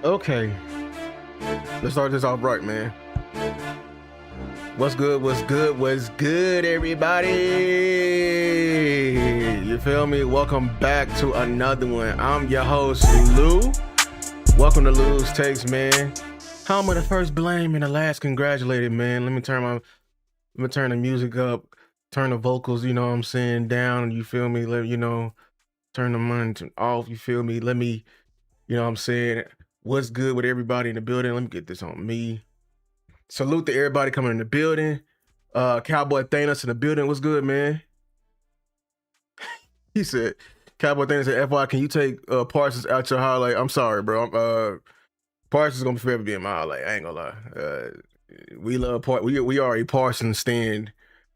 Okay, let's start this off right, man. What's good? What's good? What's good, everybody? You feel me? Welcome back to another one. I'm your host, Lou. Welcome to Lou's Takes, man. How am I the first blame and the last congratulated, man? Let me turn the music up, turn the vocals, you know what I'm saying, down. You feel me? Turn the monitor off. You feel me? Let me, you know what I'm saying. What's good with everybody in the building? Let me get this on me. Salute to everybody coming in the building. Cowboy Thanos in the building. What's good, man? He said, Cowboy Thanos said, FY, can you take Parsons out your highlight? I'm sorry, bro. Parsons is going to forever be in my highlight. I ain't going to lie. We love we are a Parsons stand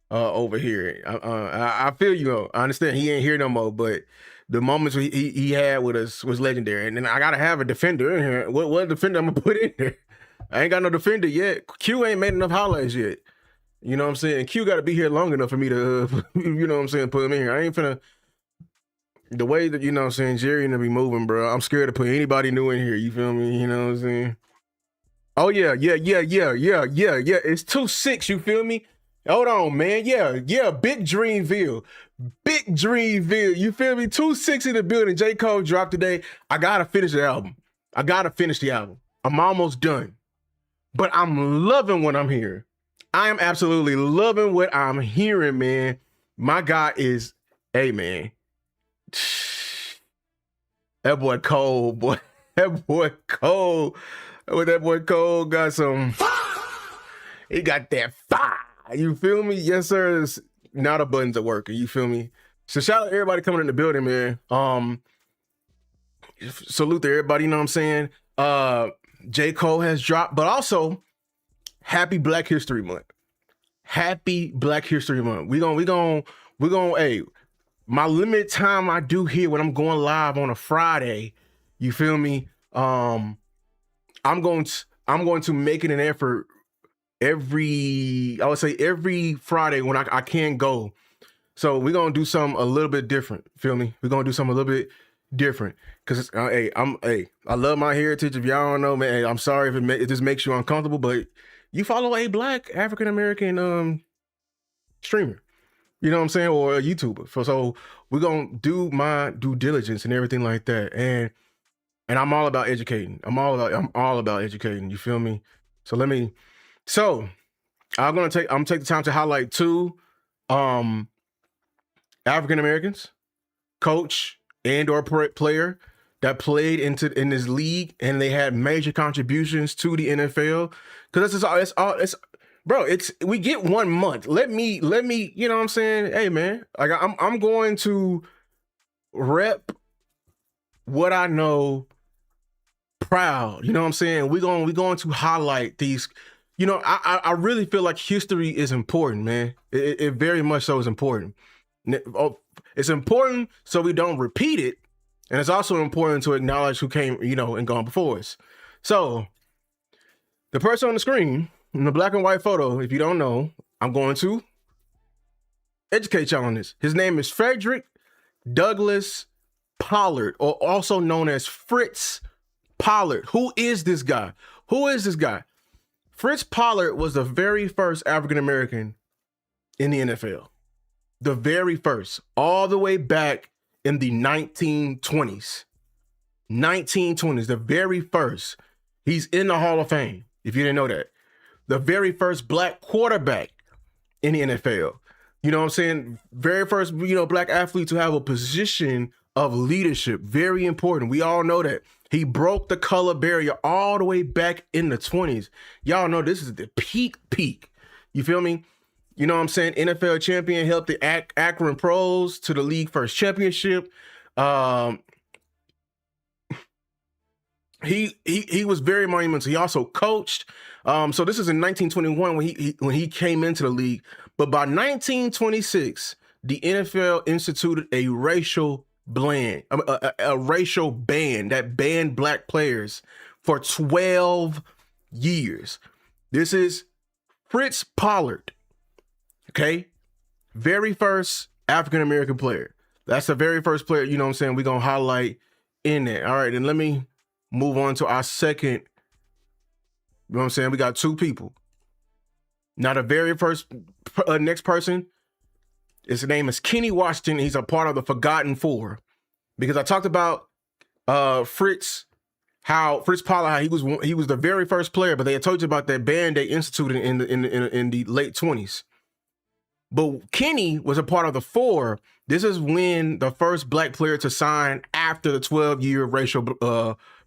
over here. I feel you, though. I understand he ain't here no more, but the moments he had with us was legendary. And then I got to have a defender in here. What defender I'm going to put in there? I ain't got no defender yet. Q ain't made enough highlights yet. You know what I'm saying? Q got to be here long enough for me to, you know what I'm saying, put him in here. I ain't finna, the way that, you know what I'm saying, Jerry gonna be moving, bro. I'm scared to put anybody new in here. You feel me? You know what I'm saying? Oh, yeah. It's 2-6, you feel me? Hold on, man. Yeah. Big Dreamville. You feel me? 2-6 in the building. J. Cole dropped today. I gotta finish the album. I'm almost done. But I'm loving what I'm hearing. I am absolutely loving what I'm hearing, man. My guy is, hey, man. That boy Cole, boy. That boy Cole. That boy Cole got some. He got that fire. You feel me? Yes, sir. Now the buttons are working. You feel me? So shout out to everybody coming in the building, man. Salute to everybody. You know what I'm saying? J. Cole has dropped, but also happy Black History Month. Happy Black History Month. We gonna, hey, my limited time I do here when I'm going live on a Friday, you feel me? I'm going to make it an effort every Friday when I can go. So we're gonna do something a little bit different. Feel me? We're gonna do something a little bit different. Cause I love my heritage. If y'all don't know, man, hey, I'm sorry if this makes you uncomfortable, but you follow a Black African American streamer, you know what I'm saying, or a YouTuber. So we're gonna do my due diligence and everything like that. And I'm all about educating. I'm all about educating. You feel me? So I'm gonna take the time to highlight two African Americans, coach and or player that played in this league, and they had major contributions to the NFL. Because we get 1 month. Let me, you know what I'm saying? Hey, man, like I'm going to rep what I know proud. You know what I'm saying? We're going to highlight these. You know, I really feel like history is important, man. It very much so is important. It's important so we don't repeat it. And it's also important to acknowledge who came, you know, and gone before us. So the person on the screen in the black and white photo, if you don't know, I'm going to educate y'all on this. His name is Frederick Douglass Pollard, or also known as Fritz Pollard. Who is this guy? Fritz Pollard was the very first African-American in the NFL. The very first, all the way back in the 1920s. 1920s, the very first. He's in the Hall of Fame, if you didn't know that. The very first Black quarterback in the NFL. You know what I'm saying? Very first, you know, Black athlete to have a position of leadership. Very important. We all know that. He broke the color barrier all the way back in the 20s. Y'all know this is the peak. You feel me? You know what I'm saying? NFL champion, helped the Akron Pros to the league first championship. He was very monumental. He also coached. So this is in 1921 when he came into the league. But by 1926, the NFL instituted a racial ban that banned Black players for 12 years. This is Fritz Pollard. Okay, very first African-American player. That's the very first player, you know what I'm saying, we're going to highlight in there. All right, and let me move on to our second. You know what I'm saying? We got two people. Now, the very first next person, his name is Kenny Washington. He's a part of the Forgotten Four. Because I talked about Fritz Pollard, how he was the very first player, but they had told you about that band they instituted in the late 20s. But Kenny was a part of the four. This is when the first black player to sign after the 12-year racial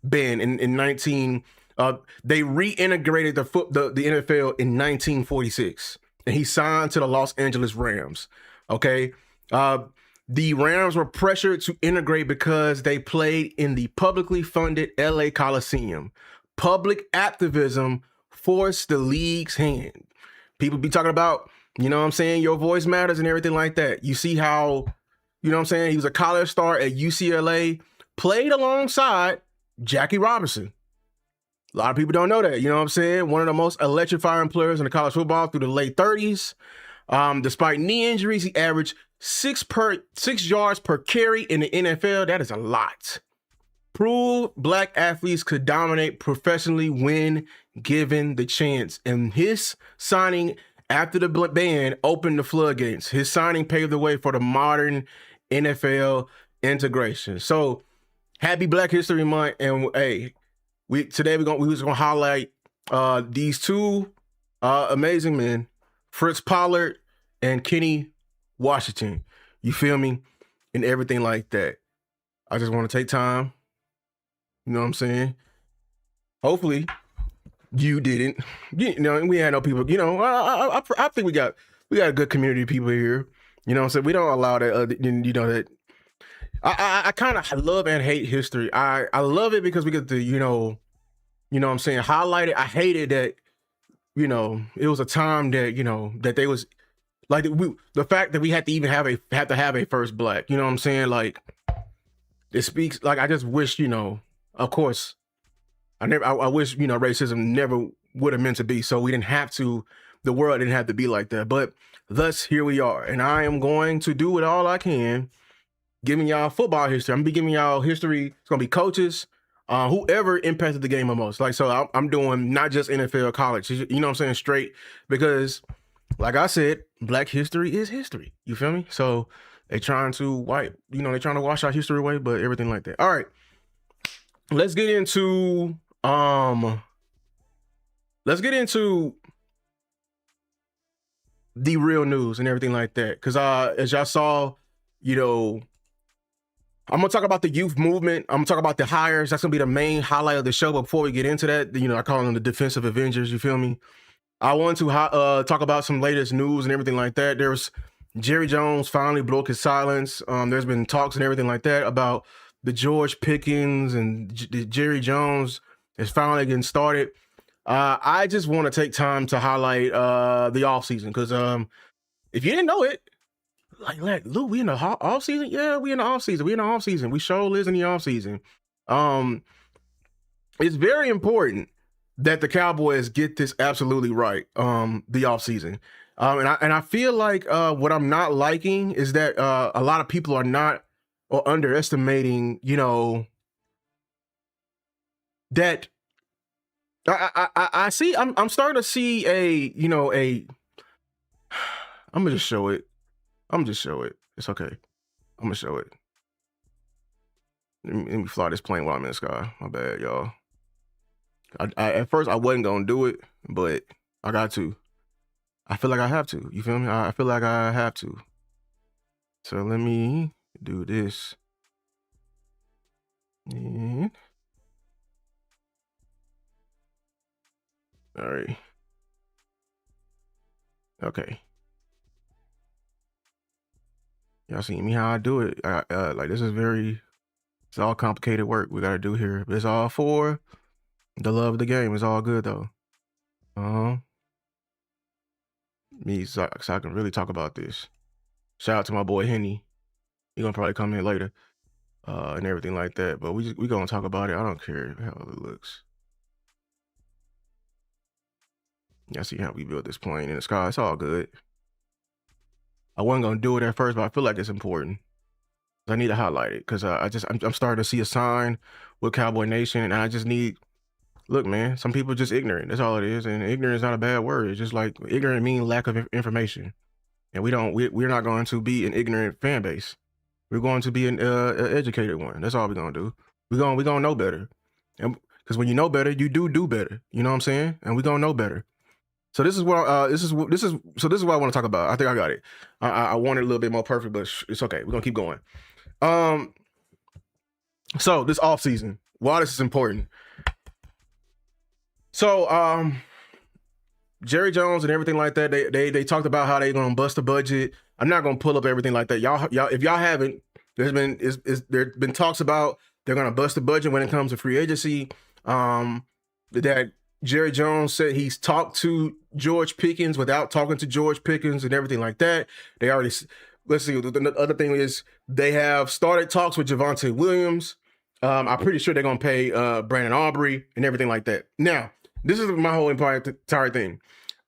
ban in 19. They reintegrated the NFL in 1946, and he signed to the Los Angeles Rams. Okay, the Rams were pressured to integrate because they played in the publicly funded LA Coliseum. Public activism forced the league's hand. People be talking about, you know what I'm saying, your voice matters and everything like that. You see how, you know what I'm saying, he was a college star at UCLA, played alongside Jackie Robinson. A lot of people don't know that, you know what I'm saying? One of the most electrifying players in the college football through the late 30s. Despite knee injuries, he averaged 6 yards per carry in the NFL. That is a lot. Proved black athletes could dominate professionally when given the chance. And his signing after the ban opened the floodgates. His signing paved the way for the modern NFL integration. So happy Black History Month. And hey, today we was gonna highlight these two amazing men, Fritz Pollard and Kenny Washington. You feel me? And everything like that. I just want to take time. You know what I'm saying? Hopefully you didn't. You know, we had no people, you know, I think we got a good community of people here. You know what I'm saying? We don't allow that, you know, that I kind of love and hate history. I love it because we get to, you know what I'm saying, highlight it. I hated that, you know, it was a time that, you know, that they was like the fact that we had to even have a first black, you know what I'm saying? Like, it speaks, like, I just wish, you know, of course, I wish, you know, racism never would have meant to be. So we didn't have to, the world didn't have to be like that. But thus, here we are. And I am going to do it all I can, giving y'all football history. I'm gonna be giving y'all history. It's gonna be coaches, whoever impacted the game the most. Like, so I'm doing not just NFL, college, you know what I'm saying, straight, because like I said, Black history is history. You feel me? So they're trying to they're trying to wash our history away, but everything like that. All right. Let's get into the real news and everything like that. Because as y'all saw, you know, I'm gonna talk about the youth movement. I'm gonna talk about the hires. That's gonna be the main highlight of the show. But before we get into that, you know, I call them the defensive Avengers. You feel me? I want to talk about some latest news and everything like that. There's Jerry Jones finally broke his silence. There's been talks and everything like that about the George Pickens and Jerry Jones is finally getting started. I just want to take time to highlight the offseason because if you didn't know it, like Lou, we in the offseason? Yeah, we in the offseason. We in the offseason. We sure is in the offseason. It's very important that the Cowboys get this absolutely right, the offseason. And I feel like what I'm not liking is that a lot of people are not or underestimating, you know, that I see, I'm starting to see I'm gonna just show it. It's okay. I'm gonna show it. Let me fly this plane while I'm in the sky. My bad, y'all. I at first I wasn't gonna do it, but I got to. I feel like I have to. You feel me? I feel like I have to. So let me do this. And all right. Okay. Y'all see me how I do it? Like, this is it's all complicated work we gotta do here. But it's all for the love of the game. It's all good though. Me, so I can really talk about this. Shout out to my boy Henny. He gonna probably come in later, and everything like that. But we gonna talk about it. I don't care how it looks. Y'all see how we built this plane in the sky. It's all good. I wasn't gonna do it at first, but I feel like it's important. I need to highlight it because I'm starting to see a sign with Cowboy Nation, and I just need. Look, man, some people are just ignorant. That's all it is, and ignorant is not a bad word. It's just like ignorant means lack of information, and we're not going to be an ignorant fan base. We're going to be an educated one. That's all we're gonna do. We're gonna know better, and because when you know better, you do better. You know what I'm saying? And we're gonna know better. So this is what this is what I want to talk about. I think I got it. I want it a little bit more perfect, but it's okay. We're gonna keep going. So this offseason, why this is important. So Jerry Jones and everything like that, they talked about how they're gonna bust the budget. I'm not gonna pull up everything like that. Y'all if y'all haven't, there's been talks about they're gonna bust the budget when it comes to free agency. That Jerry Jones said he's talked to George Pickens without talking to George Pickens and everything like that. They already, let's see, the other thing is they have started talks with Javonte Williams. I'm pretty sure they're going to pay Brandon Aubrey and everything like that. Now, this is my whole entire thing.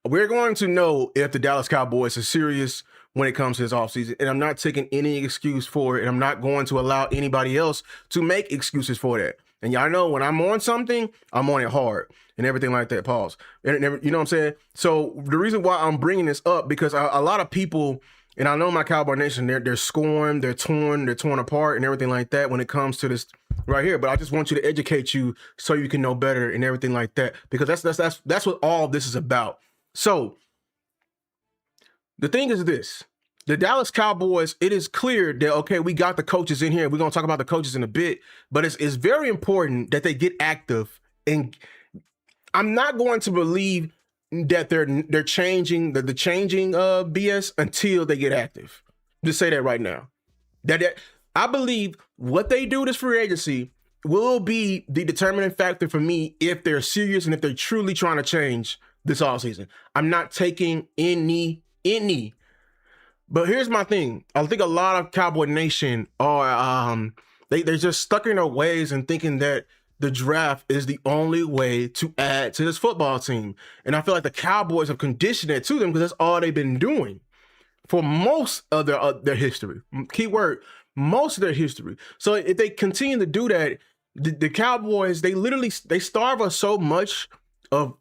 We're going to know if the Dallas Cowboys are serious when it comes to this offseason, and I'm not taking any excuse for it, and I'm not going to allow anybody else to make excuses for that. And y'all know when I'm on something, I'm on it hard and everything like that. Pause. And you know what I'm saying? So the reason why I'm bringing this up, because a lot of people, and I know my Cowboy Nation, they're scorned, they're torn apart and everything like that when it comes to this right here. But I just want you to educate you so you can know better and everything like that, because that's what all this is about. So the thing is this. The Dallas Cowboys, it is clear that, okay, we got the coaches in here. We're going to talk about the coaches in a bit, but it's very important that they get active. And I'm not going to believe that they're changing the changing BS until they get active. Just say that right now. That I believe what they do this free agency will be the determining factor for me if they're serious and if they're truly trying to change this offseason. I'm not taking any. But here's my thing. I think a lot of Cowboy Nation are they're just stuck in their ways and thinking that the draft is the only way to add to this football team. And I feel like the Cowboys have conditioned it to them because that's all they've been doing for most of their history. Keyword, most of their history. So if they continue to do that, the Cowboys, they starve us so much of,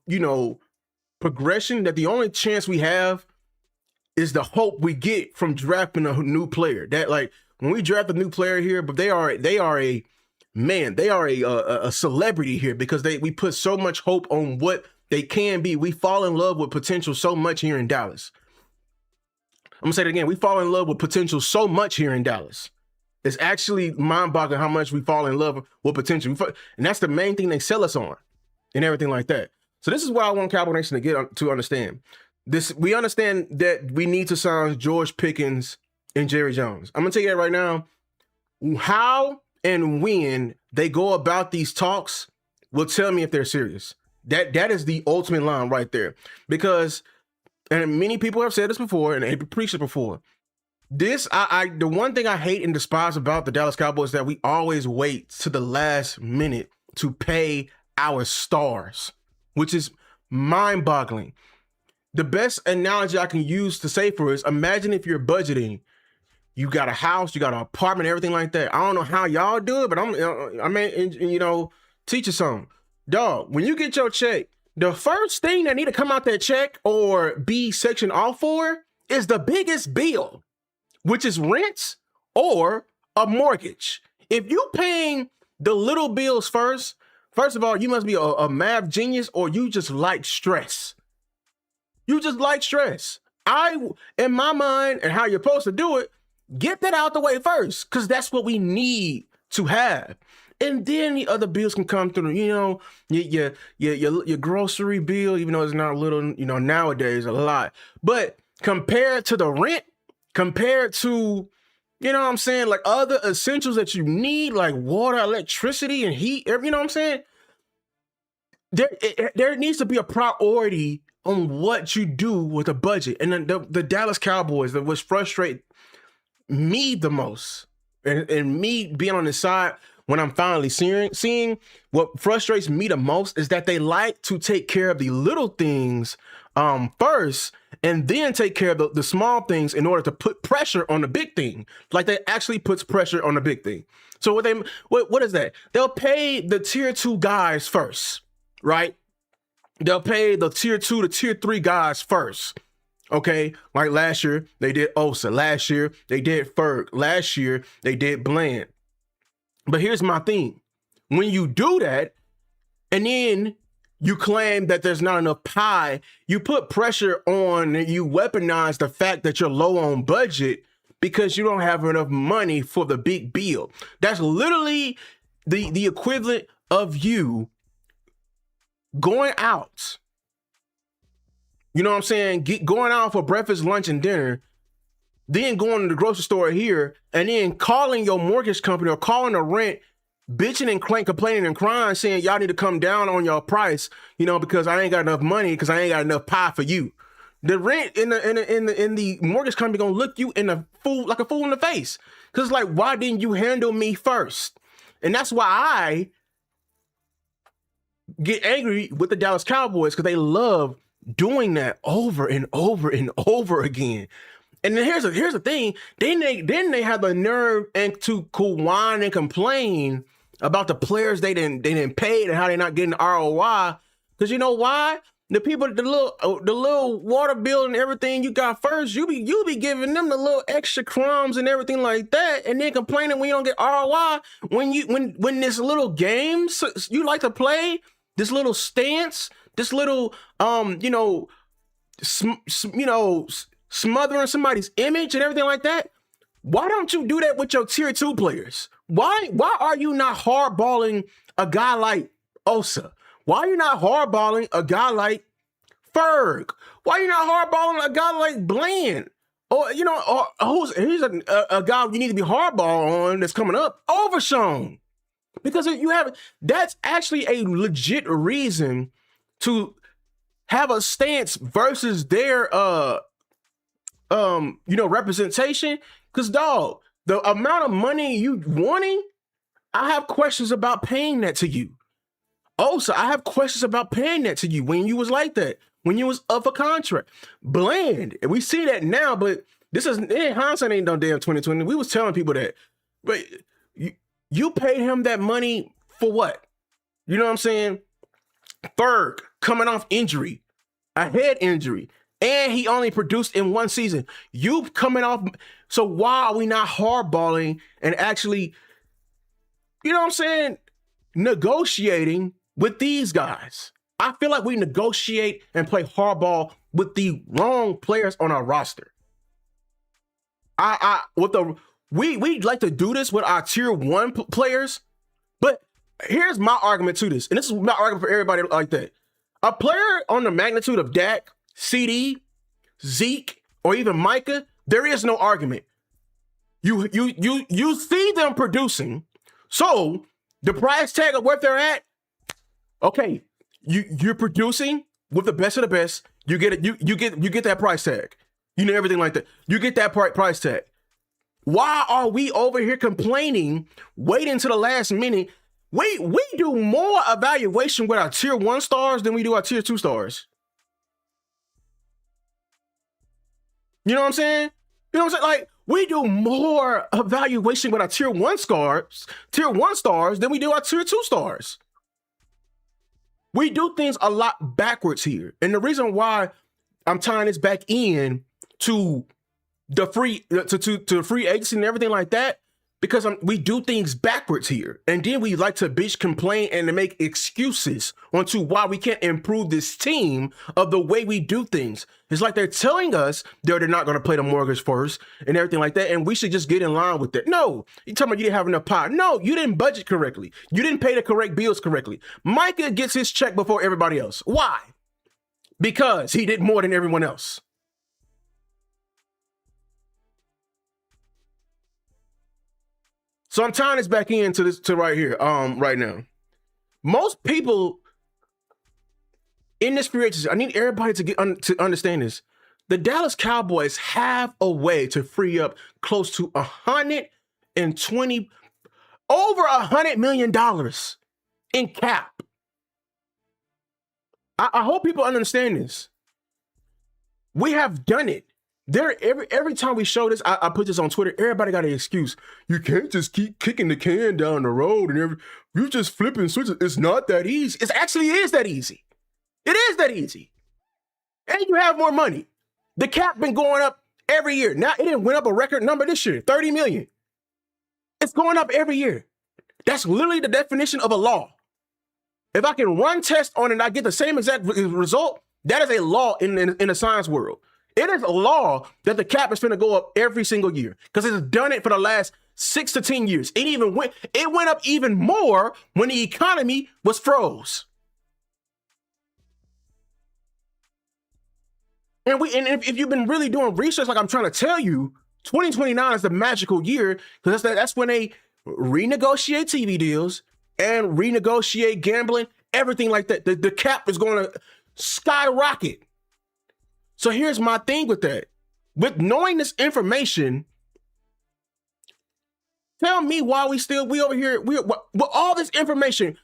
progression that the only chance we have is the hope we get from drafting a new player. That, like, when we draft a new player here, but they are a celebrity here because we put so much hope on what they can be. We fall in love with potential so much here in Dallas. I'm gonna say it again. We fall in love with potential so much here in Dallas. It's actually mind-boggling how much we fall in love with potential. And that's the main thing they sell us on and everything like that. So this is what I want Cowboy Nation to understand. We understand that we need to sign George Pickens and Jerry Jones. I'm gonna tell you that right now. How and when they go about these talks will tell me if they're serious. That is the ultimate line right there. Because, and many people have said this before, and they've preached it before. The one thing I hate and despise about the Dallas Cowboys is that we always wait to the last minute to pay our stars, which is mind-boggling. The best analogy I can use to say for it is, imagine if you're budgeting, you got a house, you got an apartment, everything like that. I don't know how y'all do it, but teach you something. Dog, when you get your check, the first thing that need to come out that check or be sectioned off for is the biggest bill, which is rent or a mortgage. If you paying the little bills first of all, you must be a math genius, or you just like stress. You just like stress. In my mind, and how you're supposed to do it, get that out the way first, because that's what we need to have. And then the other bills can come through, your grocery bill, even though it's not a little, nowadays a lot. But compared to the rent, compared to, like other essentials that you need, like water, electricity, and heat, you know what I'm saying? There needs to be a priority on what you do with a budget. And then the Dallas Cowboys, that was frustrate me the most, and me being on the side when I'm finally seeing what frustrates me the most is that they like to take care of the little things first and then take care of the small things in order to put pressure on the big thing. Like that actually puts pressure on the big thing. So what is that? They'll pay the tier 2 guys first, right? They'll pay the tier 2 to tier 3 guys first. Okay, like last year they did Osa. Last year they did Ferg. Last year they did Bland. But here's my thing. When you do that, and then you claim that there's not enough pie, you put pressure on, you weaponize the fact that you're low on budget because you don't have enough money for the big bill. That's literally the equivalent of you going out. You know what I'm saying? Going out for breakfast, lunch, and dinner, then going to the grocery store here, and then calling your mortgage company or calling the rent, bitching and complaining and crying, saying y'all need to come down on your price, you know, because I ain't got enough money, because I ain't got enough pie for you. The rent in the mortgage company gonna look you like a fool in the face, because like, why didn't you handle me first? And that's why I get angry with the Dallas Cowboys, because they love doing that over and over and over again. And then here's the thing. Then they have the nerve and to whine and complain about the players they didn't pay and how they're not getting ROI. Because you know why? The people, the little water bill and everything you got first, you be giving them the little extra crumbs and everything like that, and then complaining when you don't get ROI. When this little game you like to play, this little stance, this little smothering somebody's image and everything like that. Why don't you do that with your tier 2 players? Why are you not hardballing a guy like Osa? Why are you not hardballing a guy like Ferg? Why are you not hardballing a guy like Bland? Or here's a guy you need to be hardball on that's coming up, Overshown. Because that's actually a legit reason to have a stance versus their representation. Because dog, the amount of money you wanting, I have questions about paying that to you. Also, I have questions about paying that to you when you was like that, when you was up for contract. Bland, and we see that now, but this is hindsight ain't no damn 2020. We was telling people that, but you paid him that money for what? You know what I'm saying? Ferg coming off injury, a head injury, and he only produced in one season. You coming off, so why are we not hardballing and actually, you know what I'm saying, negotiating with these guys? I feel like we negotiate and play hardball with the wrong players on our roster. We like to do this with our tier 1 players, but here's my argument to this, and this is my argument for everybody like that. A player on the magnitude of Dak, CD, Zeke, or even Micah, there is no argument. You see them producing, so the price tag of what they're at, okay, you're producing with the best of the best. You get it. You get that price tag. You know, everything like that. You get that price tag. Why are we over here complaining, waiting to the last minute? We do more evaluation with our tier 1 stars than we do our tier 2 stars. You know what I'm saying? You know what I'm saying? Like, we do more evaluation with our tier 1 stars than we do our tier 2 stars. We do things a lot backwards here. And the reason why I'm tying this back in to the free agency and everything like that, because we do things backwards here. And then we like to bitch, complain, and to make excuses onto why we can't improve this team of the way we do things. It's like they're telling us they're not going to play the mortgage first and everything like that, and we should just get in line with that. No, you're talking about you didn't have enough pie. No, you didn't budget correctly. You didn't pay the correct bills correctly. Micah gets his check before everybody else. Why? Because he did more than everyone else. So I'm tying this back into this to right here, right now. Most people in this free agency, I need everybody to understand this. The Dallas Cowboys have a way to free up close to $120 Over $100 million in cap. I hope people understand this. We have done it. Every time we show this, I put this on Twitter. Everybody got an excuse. You can't just keep kicking the can down the road and you just flipping switches. It's not that easy. It actually is that easy. It is that easy. And you have more money. The cap been going up every year. Now it didn't went up a record number this year, 30 million. It's going up every year. That's literally the definition of a law. If I can run tests on it and I get the same exact result, that is a law in the science world. It is a law that the cap is going to go up every single year because it's done it for the last 6 to 10 years. It went up even more when the economy was froze. And if you've been really doing research like I'm trying to tell you, 2029 is the magical year because that's when they renegotiate TV deals and renegotiate gambling, everything like that. The cap is going to skyrocket. So here's my thing with that. With knowing this information, tell me why we over here, with all this information,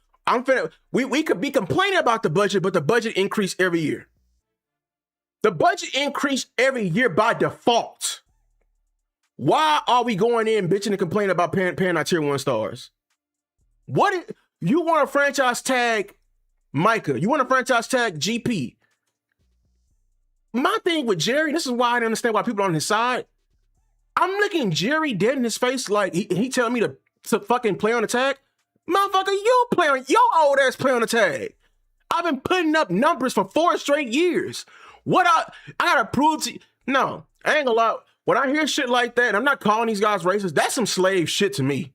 we could be complaining about the budget, but the budget increased every year. The budget increased every year by default. Why are we going in bitching and complaining about paying our tier 1 stars? You want to franchise tag Micah? You want to franchise tag GP? My thing with Jerry, this is why I don't understand why people are on his side. I'm looking Jerry dead in his face like he telling me to fucking play on the tag. Motherfucker, your old ass play on the tag. I've been putting up numbers for 4 straight years. I gotta prove to you. No, I ain't gonna lie. When I hear shit like that, I'm not calling these guys racist. That's some slave shit to me.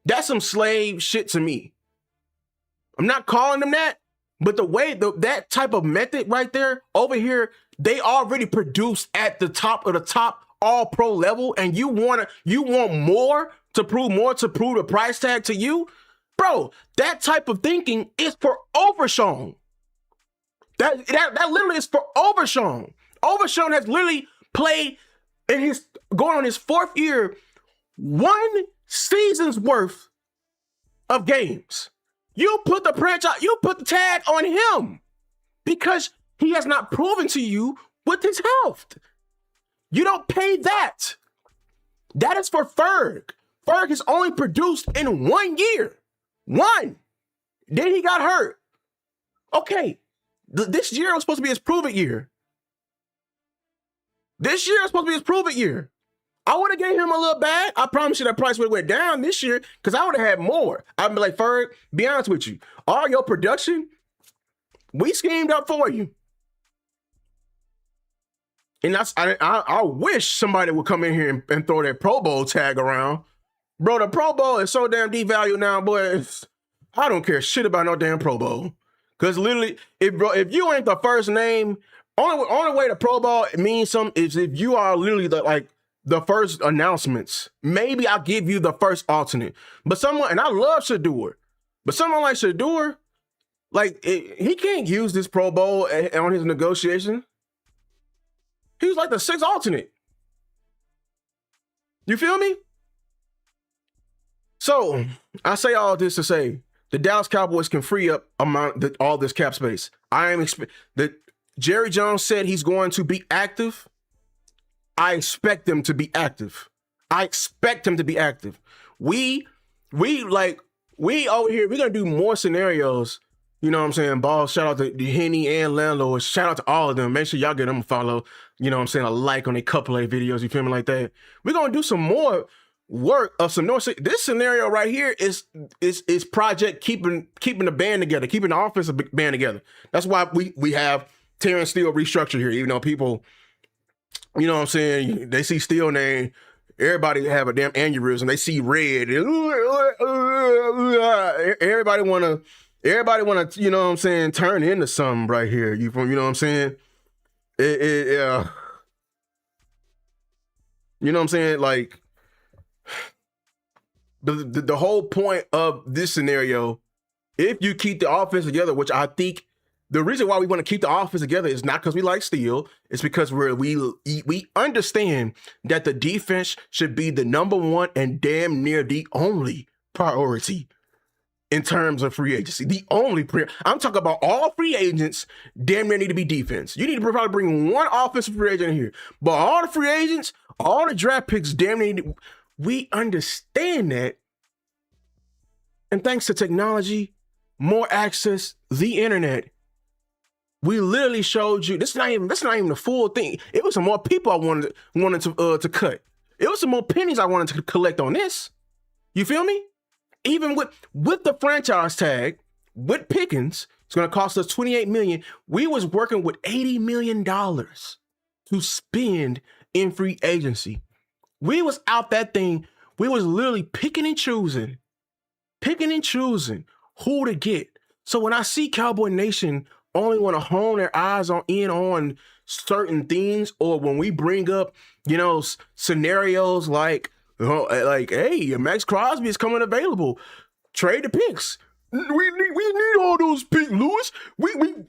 That's some slave shit to me. I'm not calling them that, but the way that type of method right there over here, they already produce at the top of the top all pro level, and you want more to prove the price tag to you, bro. That type of thinking is for Overshown. That literally is for Overshown. Overshown has literally played going on his 4th year, 1 season's worth of games. You put the tag on him because he has not proven to you with his health. You don't pay that. That is for Ferg. Ferg has only produced in 1 year. 1. Then he got hurt. Okay. This year was supposed to be his prove-it year. This year was supposed to be his prove-it year. I would have gave him a little bag. I promise you that price would have went down this year because I would have had more. I'd be like, Ferg, be honest with you. All your production, we schemed up for you. And I wish somebody would come in here and throw that Pro Bowl tag around. Bro, the Pro Bowl is so damn devalued now, boy. I don't care shit about no damn Pro Bowl. Because literally, if you ain't the first name, only way the Pro Bowl means something is if you are literally the first announcements. Maybe I'll give you the first alternate. But and I love Shador, but someone like Shador, he can't use this Pro Bowl on his negotiation. He was like the 6th alternate. You feel me? So I say all this to say the Dallas Cowboys can free up all this cap space. I am that Jerry Jones said he's going to be active. I expect them to be active. We over here, we're going to do more scenarios. You know what I'm saying? Balls, shout out to Henny and Landlord. Shout out to all of them. Make sure y'all get them a follow. You know what I'm saying? A like on a couple of videos. You feel me like that? We're going to do some more work of some North. This scenario right here is project keeping the band together, keeping the offensive band together. That's why we have Terrence Steele restructured here, even though people, you know what I'm saying, they see Steele name, everybody have a damn aneurysm. They see red. Everybody wanna, you know what I'm saying, turn into something right here. You know what I'm saying? You know what I'm saying? Like the whole point of this scenario, if you keep the offense together, which I think The reason why we want to keep the offense together is not because we like Steele. It's because we understand that the defense should be the number one and damn near the only priority in terms of free agency. I'm talking about all free agents damn near need to be defense. You need to probably bring one offensive free agent in here. But all the free agents, all the draft picks damn near we understand that. And thanks to technology, more access, the internet, we literally showed you. This is not even the full thing. It was some more people I wanted to cut. It was some more pennies I wanted to collect on this. You feel me? Even with the franchise tag, with Pickens, it's going to cost us $28 million. We was working with $80 million to spend in free agency. We was out that thing. We was literally picking and choosing who to get. So when I see Cowboy Nation only want to hone their eyes on certain things, or when we bring up, scenarios like, hey, Max Crosby is coming available, trade the picks. We need all those picks, Lewis. We need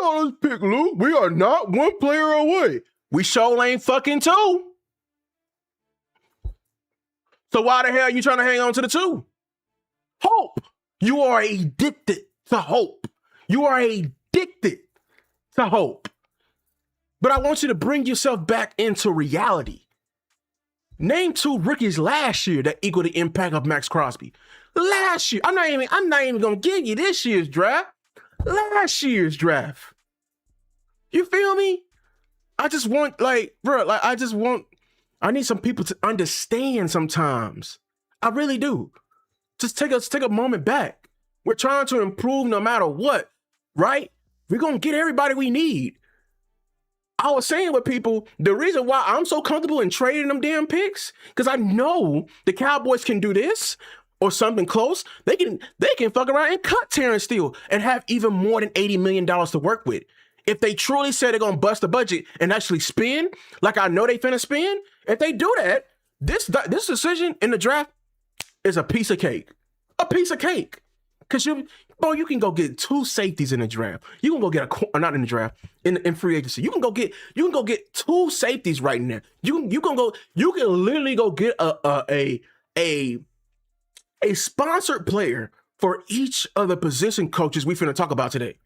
all those picks, Lou. We are not one player away. We sure ain't fucking two. So why the hell are you trying to hang on to the two? Hope. You are addicted to hope. You are addicted to hope. But I want you to bring yourself back into reality. Name 2 rookies last year that equal the impact of Max Crosby. Last year. I'm not even gonna give you this year's draft. Last year's draft. You feel me? I just want, I need some people to understand sometimes. I really do. Just take a moment back. We're trying to improve no matter what, right? We're going to get everybody we need. I was saying with people, the reason why I'm so comfortable in trading them damn picks, because I know the Cowboys can do this or something close. They can fuck around and cut Terrence Steele and have even more than $80 million to work with. If they truly say they're going to bust the budget and actually spend, like I know they finna spend, if they do that, this decision in the draft is a piece of cake. A piece of cake. Because you can go get 2 safeties in the draft. You can go get not in the draft, in free agency. You can go get 2 safeties right now. You can literally go get a sponsored player for each of the position coaches we finna talk about today.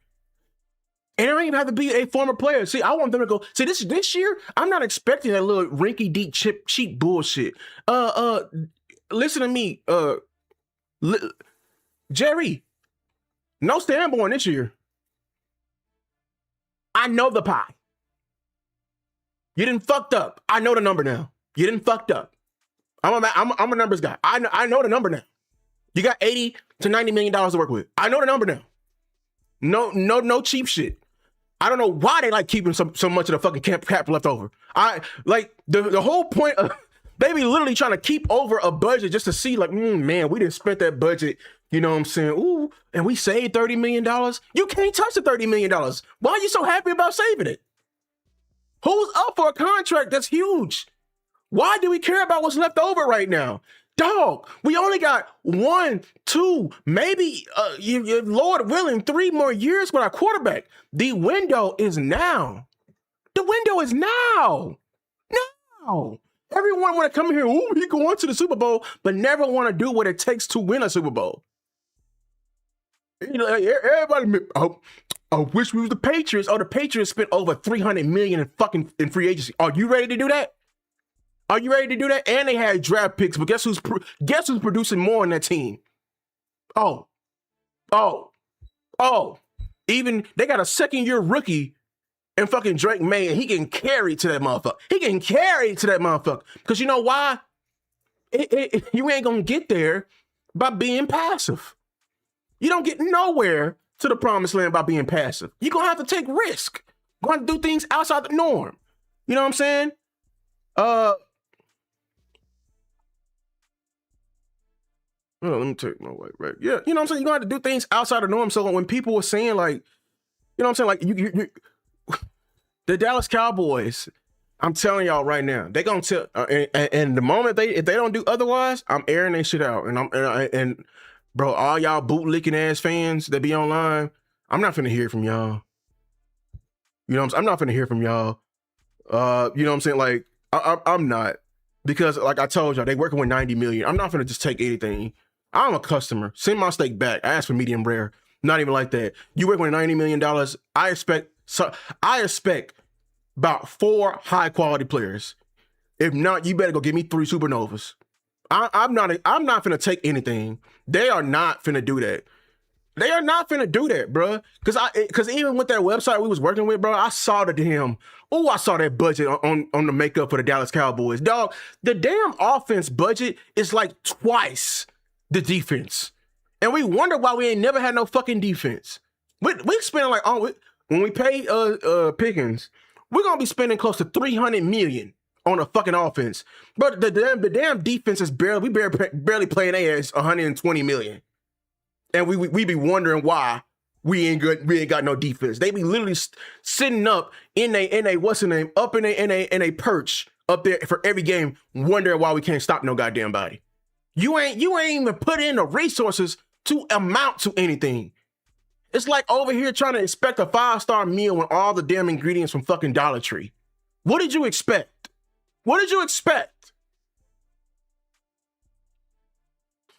And it don't even have to be a former player. See, I want them to go. See, this year, I'm not expecting that little rinky-dink cheap bullshit. Listen to me, Jerry. No Sanborn this year. I know the pie. You didn't fucked up. I know the number now. You didn't fucked up. I'm a numbers guy. I know the number now. You got $80 to $90 million to work with. I know the number now. No cheap shit. I don't know why they like keeping so much of the fucking cap left over. The whole point of they be literally trying to keep over a budget just to see man, we didn't spend that budget. You know what I'm saying? Ooh, and we saved $30 million. You can't touch the $30 million. Why are you so happy about saving it? Who's up for a contract that's huge? Why do we care about what's left over right now? Dog, we only got 1, 2, maybe, Lord willing, 3 more years with our quarterback. The window is now. The window is now. Now. Everyone want to come here, ooh, he going to the Super Bowl, but never want to do what it takes to win a Super Bowl. Everybody, I wish we was the Patriots. Oh, the Patriots spent over $300 million in free agency. Are you ready to do that? Are you ready to do that? And they had draft picks, but guess who's producing more on that team? Oh. Even they got a 2nd-year rookie and fucking Drake May, and he can carry to that motherfucker. Because you know why? You ain't gonna get there by being passive. You don't get nowhere to the promised land by being passive. You're gonna have to take risk. You're gonna do things outside the norm. You know what I'm saying? Oh, let me take my way right. Yeah, you know what I'm saying? You're gonna have to do things outside the norm. So when people were saying you the Dallas Cowboys, I'm telling y'all right now, they gonna tell. And the moment if they don't do otherwise, I'm airing their shit out. And bro, all y'all bootlicking ass fans that be online, I'm not finna hear from y'all. You know what I'm not finna hear from y'all. You know what I'm saying? Like, I'm not. Because like I told y'all, they working with 90 million. I'm not finna just take anything. I'm a customer. Send my steak back. I asked for medium rare. Not even like that. You work with $90 million. I expect about 4 high quality players. If not, you better go give me 3 supernovas. I'm not finna take anything. They are not finna do that. They are not finna do that, bro. Cause even with that website we was working with, bro, I saw that budget on the makeup for the Dallas Cowboys. Dog, the damn offense budget is like twice the defense. And we wonder why we ain't never had no fucking defense. We spend like when we pay Pickens, we're gonna be spending close to $300 million on a fucking offense. But the damn defense is barely playing their ass $120 million. And we be wondering why we ain't got no defense. They be literally sitting up in a what's the name, up in a perch up there for every game, wondering why we can't stop no goddamn body. You ain't even put in the resources to amount to anything. It's like over here trying to expect a 5-star meal with all the damn ingredients from fucking Dollar Tree. What did you expect? What did you expect?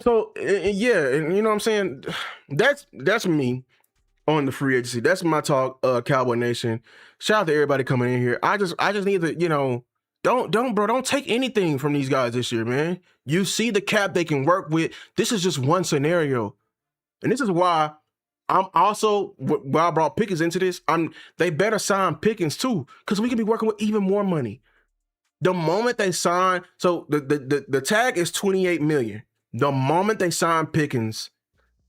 So yeah, and you know what I'm saying? That's me on the free agency. That's my talk, Cowboy Nation. Shout out to everybody coming in here. I just need to, you know, don't take anything from these guys this year, man. You see the cap they can work with. This is just one scenario. And this is why I'm also, why I brought Pickens into this. They better sign Pickens too, because we can be working with even more money. The moment they sign, so the tag is $28 million. The moment they sign Pickens,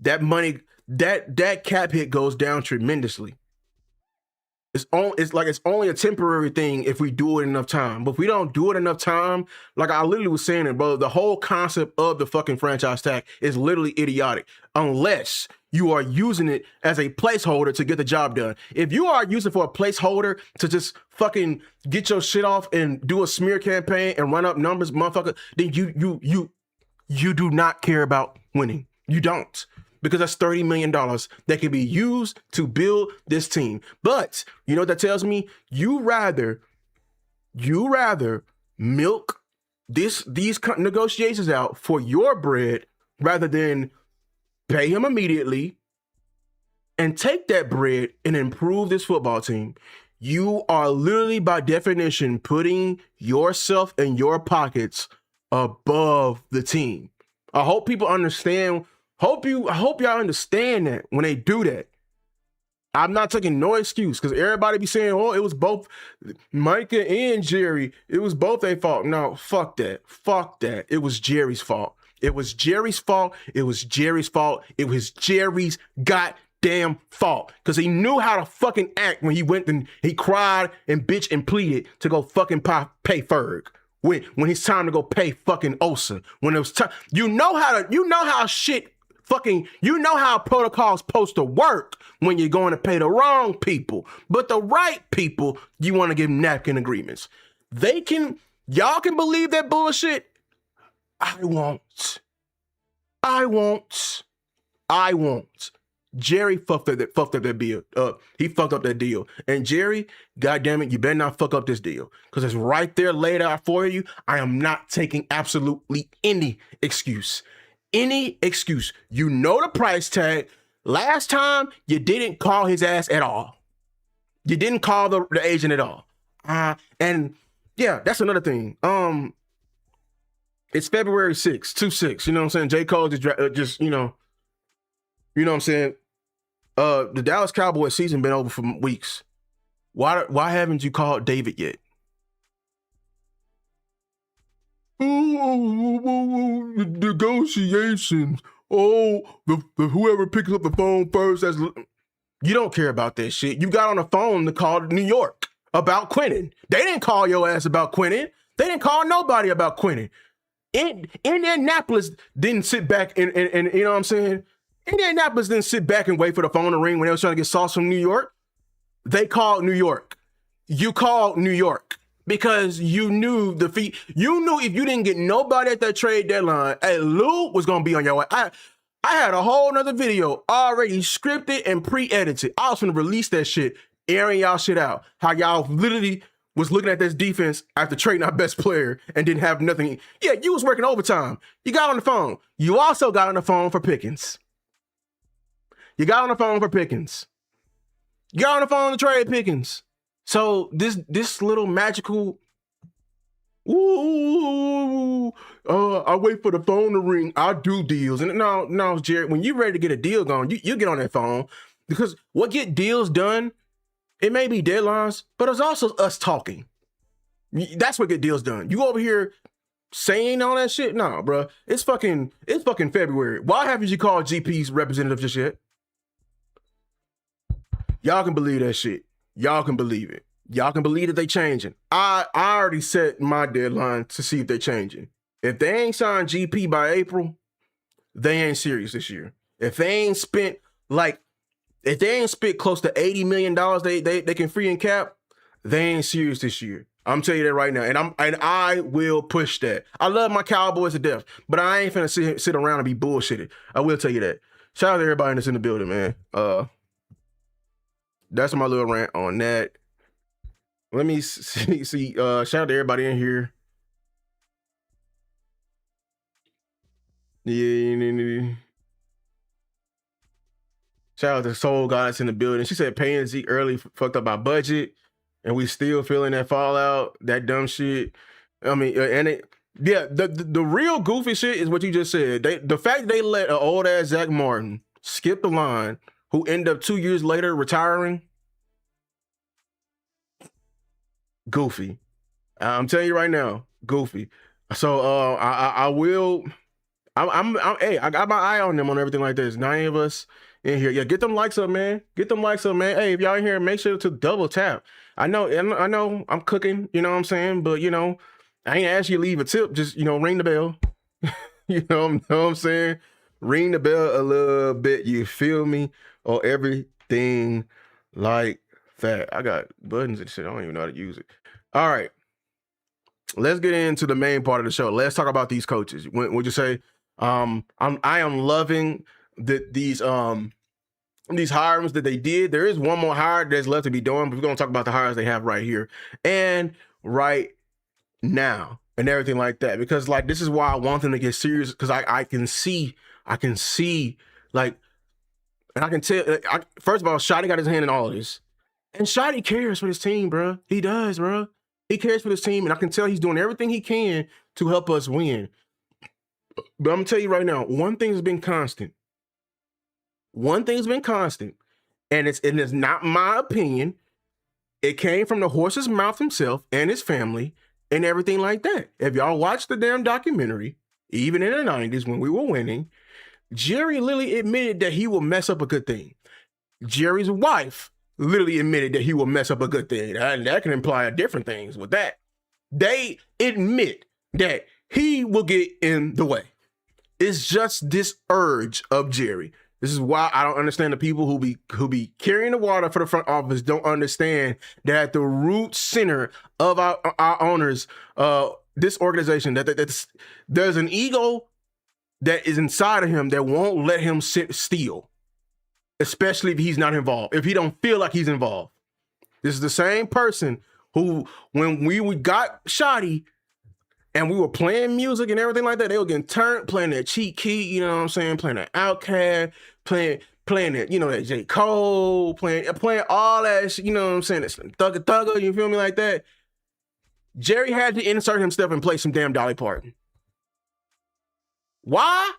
that money, that cap hit goes down tremendously. It's only a temporary thing if we do it enough time. But if we don't do it enough time, like I literally was saying it, bro, the whole concept of the fucking franchise tag is literally idiotic. Unless you are using it as a placeholder to get the job done. If you are using it for a placeholder to just fucking get your shit off and do a smear campaign and run up numbers, motherfucker, then you do not care about winning. You don't. Because that's $30 million that can be used to build this team. But you know what that tells me? You rather milk these negotiations out for your bread rather than pay him immediately and take that bread and improve this football team. You are literally, by definition, putting yourself in your pockets above the team. I hope people understand. I hope y'all understand that when they do that. I'm not taking no excuse because everybody be saying, oh, it was both Micah and Jerry. It was both their fault. No, fuck that. Fuck that. It was Jerry's fault. It was Jerry's fault. It was Jerry's fault. It was Jerry's goddamn fault. Because he knew how to fucking act when he went and he cried and bitched and pleaded to go fucking pay Ferg. When it's time to go pay fucking Osa. When it was time, you know how shit fucking, you know how protocol's supposed to work when you're going to pay the wrong people. But the right people, you want to give napkin agreements. Y'all can believe that bullshit. I won't. Jerry fucked up that deal. He fucked up that deal. And Jerry, goddamn it, you better not fuck up this deal. Because it's right there laid out for you. I am not taking absolutely any excuse. Any excuse. You know the price tag. Last time, you didn't call his ass at all. You didn't call the agent at all. And yeah, that's another thing. It's February 6th, 2/6. You know what I'm saying? J. Cole just you know what I'm saying? The Dallas Cowboys season been over for weeks. Why haven't you called David yet? Oh, negotiations. Oh, the whoever picks up the phone first. You don't care about that shit. You got on the phone to call New York about Quentin. They didn't call your ass about Quentin. They didn't call nobody about Quentin. Indianapolis didn't sit back and you know what I'm saying? Indianapolis didn't sit back and wait for the phone to ring when they was trying to get sauce from New York. They called New York. You called New York because you knew you knew if you didn't get nobody at that trade deadline, hey, Lou was gonna be on your way. I had a whole nother video already scripted and pre-edited. I was gonna release that shit, airing y'all shit out. How y'all literally was looking at this defense after trading our best player and didn't have nothing. Yeah, you was working overtime. You got on the phone. You also got on the phone for Pickens. You got on the phone for Pickens. You got on the phone to trade Pickens. So this little magical, I wait for the phone to ring. I do deals. And no, Jared, when you're ready to get a deal going, you get on that phone, because what get deals done, it may be deadlines, but it's also us talking. That's what get deals done. You over here saying all that shit? No, bro. It's fucking February. Why haven't you called GP's representative just yet? Y'all can believe that shit. Y'all can believe it. Y'all can believe that they changing. I already set my deadline to see if they changing. If they ain't signed GP by April, they ain't serious this year. If they ain't spent close to $80 million they can free and cap, they ain't serious this year. I'm telling you that right now. And I will push that. I love my Cowboys to death, but I ain't finna sit around and be bullshitted. I will tell you that. Shout out to everybody that's in the building, man. That's my little rant on that. Let me see. Shout out to everybody in here. Yeah. Shout out to Soul Goddess in the building. She said paying Zeke early fucked up our budget, and we still feeling that fallout, that dumb shit. I mean, the real goofy shit is what you just said. The fact they let an old ass Zach Martin skip the line, who ended up 2 years later retiring. Goofy. I'm telling you right now, goofy. So I got my eye on them on everything like this. 9 of us in here. Yeah, get them likes up, man. Get them likes up, man. Hey, if y'all in here, make sure to double tap. I know I'm cooking, you know what I'm saying? But I ain't ask you to leave a tip. Just, ring the bell. You know what I'm saying? Ring the bell a little bit, you feel me? Or everything like that. I got buttons and shit. I don't even know how to use it. All right. Let's get into the main part of the show. Let's talk about these coaches. Would you say I am loving these hirings that they did. There is one more hire that's left to be done, but we're gonna talk about the hires they have right here and right now and everything like that. Because this is why I want them to get serious, because I can see and I can tell. First of all, Shotty got his hand in all of this, and Shotty cares for his team, bro. He does, bro. He cares for his team, and I can tell he's doing everything he can to help us win. But I'm gonna tell you right now, one thing has been constant. And it's not my opinion. It came from the horse's mouth himself and his family and everything like that. If y'all watched the damn documentary, even in the 90s when we were winning, Jerry literally admitted that he will mess up a good thing. Jerry's wife literally admitted that he will mess up a good thing. And that can imply different things with that. They admit that he will get in the way. It's just this urge of Jerry. This is why I don't understand the people who be carrying the water for the front office. Don't understand that at the root center of our owners, this organization, that there's an ego that is inside of him that won't let him sit still, especially if he's not involved, if he don't feel like he's involved. This is the same person who, when we got Shotty and we were playing music and everything like that, they were getting turned, playing that cheat key, you know what I'm saying, playing that Outkast, playing that, that J. Cole, playing all that shit, you know what I'm saying, that Thugger, you feel me, like that. Jerry had to insert himself and play some damn Dolly Parton. Why?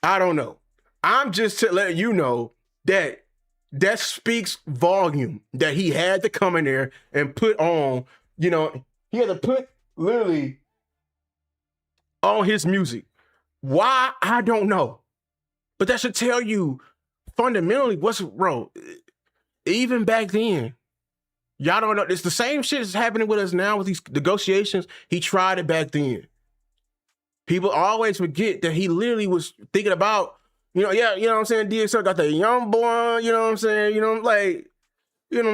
I don't know. I'm just letting you know that speaks volume, that he had to come in there and put on, he had to put literally on his music. Why? I don't know. But that should tell you fundamentally what's wrong. Even back then, y'all don't know. It's the same shit that's happening with us now with these negotiations. He tried it back then. People always forget that he literally was thinking about, you know what I'm saying? DXL got that young boy, you know what I'm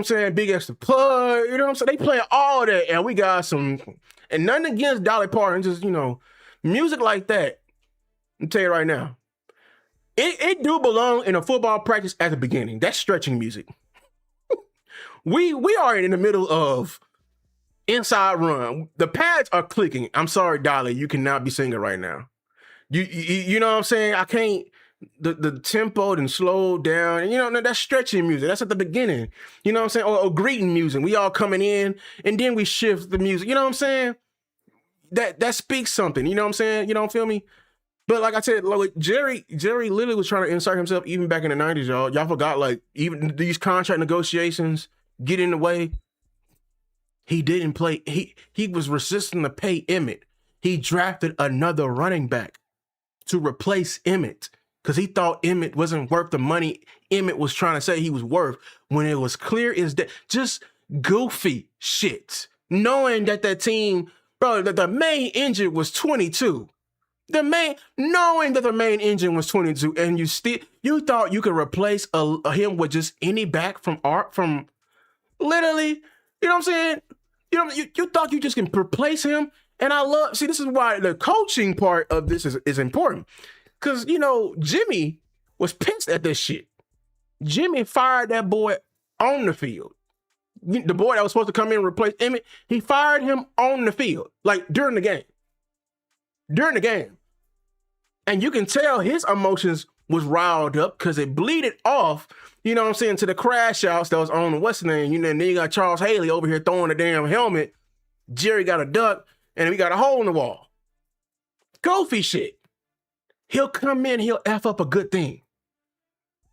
saying? Big extra plug, you know what I'm saying? They play all that, and we got some, and nothing against Dolly Parton, just, music like that. I'm tell you right now, It do belong in a football practice at the beginning. That's stretching music. We are in the middle of inside run. The pads are clicking. I'm sorry, Dolly, you cannot be singing right now. You know what I'm saying? I can't. The tempo and slow down, and you know that's stretching music. That's at the beginning. You know what I'm saying? Or greeting music. We all coming in, and then we shift the music. You know what I'm saying? That speaks something. You know what I'm saying? You don't feel me? But like I said, like Jerry literally was trying to insert himself even back in the 90s, y'all. Y'all forgot, like, even these contract negotiations get in the way. He didn't play. He was resisting to pay Emmett. He drafted another running back to replace Emmett because he thought Emmett wasn't worth the money Emmett was trying to say he was worth, when it was clear as that. Just goofy shit. Knowing that team, bro, that the main engine was 22. Knowing that the main engine was 22, and you thought you could replace him with just any back from literally, you know what I'm saying? You thought you just can replace him. And this is why the coaching part of this is important. Because, Jimmy was pissed at this shit. Jimmy fired that boy on the field. The boy that was supposed to come in and replace Emmett, he fired him on the field, like during the game. And you can tell his emotions was riled up because it bleeded off, you know what I'm saying, to the crash outs that was on what's the name, and then you got Charles Haley over here throwing the damn helmet. Jerry got a duck, and we got a hole in the wall. Goofy shit. He'll come in, he'll F up a good thing.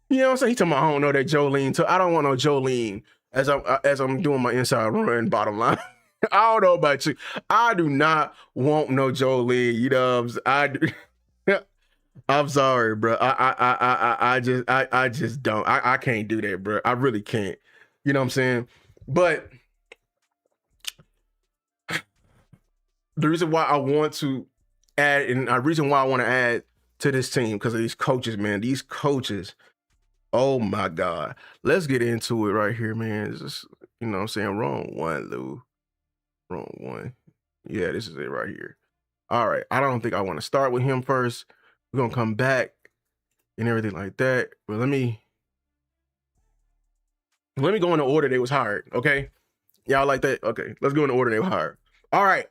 You know what I'm saying? He talking about, I don't know that Jolene, so I don't want no Jolene as I'm doing my inside run, bottom line. I don't know about you. I do not want no Jolene. You know what I'm saying? I'm sorry, bro. I just don't. I can't do that, bro. I really can't. You know what I'm saying? But the reason why I want to add, and the reason why I want to add to this team, because of these coaches, man. These coaches, oh my God. Let's get into it right here, man. It's just, you know what I'm saying? Wrong one, Lou. Wrong one. Yeah, this is it right here. All right. I don't think I want to start with him first. We're going to come back and everything like that. But let me go in the order they was hired, okay? Y'all like that? Okay, let's go in the order they were hired. All right.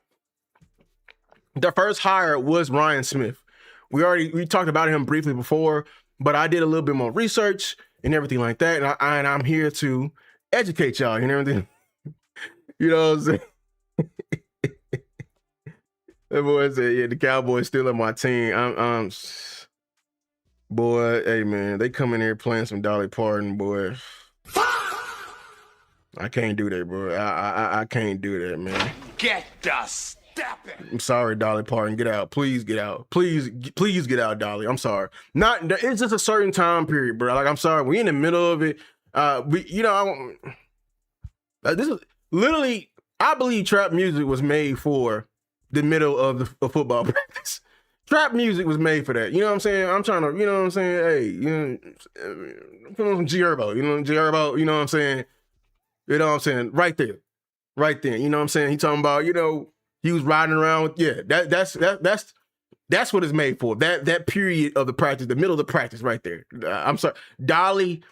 The first hire was Ryan Smith. We talked about him briefly before, but I did a little bit more research and everything like that. And I'm here to educate y'all and everything. You know what I'm saying? That boy said, yeah, the Cowboys still on my team. Boy, hey, man, they come in here playing some Dolly Parton, boy. I can't do that, bro. I can't do that, man. Get the stepping. I'm sorry, Dolly Parton. Get out. Please get out. Please get out, Dolly. I'm sorry. It's just a certain time period, bro. Like, I'm sorry. We're in the middle of it. This is literally, I believe trap music was made for the middle of the football practice. Trap music was made for that. You know what I'm saying? I'm trying to, you know what I'm saying? Hey, put on some G-Herbo. G-Herbo, you know what I'm saying? You know what I'm saying? Right there. You know what I'm saying? He talking about, he was riding around with, yeah, that's what it's made for. That period of the practice, the middle of the practice right there. I'm sorry. Dolly,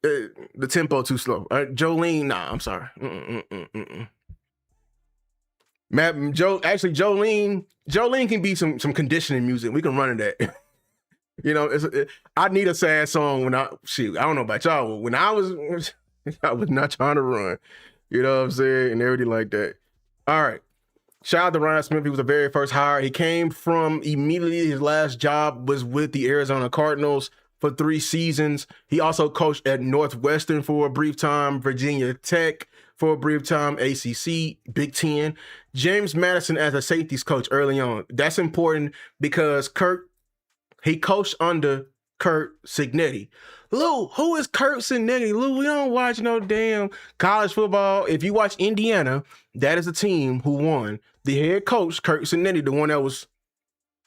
the tempo too slow. Jolene, nah, I'm sorry. Jolene can be some conditioning music. We can run it that. I need a sad song I don't know about y'all. When I was not trying to run, you know what I'm saying? And everything like that. All right. Shout out to Ryan Smith. He was the very first hire. He came from immediately, his last job was with the Arizona Cardinals for 3 seasons. He also coached at Northwestern for a brief time, Virginia Tech for a brief time, ACC, Big Ten. James Madison as a safeties coach early on. That's important because he coached under Kurt Signetti. Lou, who is Kurt Signetti? Lou, we don't watch no damn college football. If you watch Indiana, that is the team who won. The head coach, Kurt Signetti, the one that was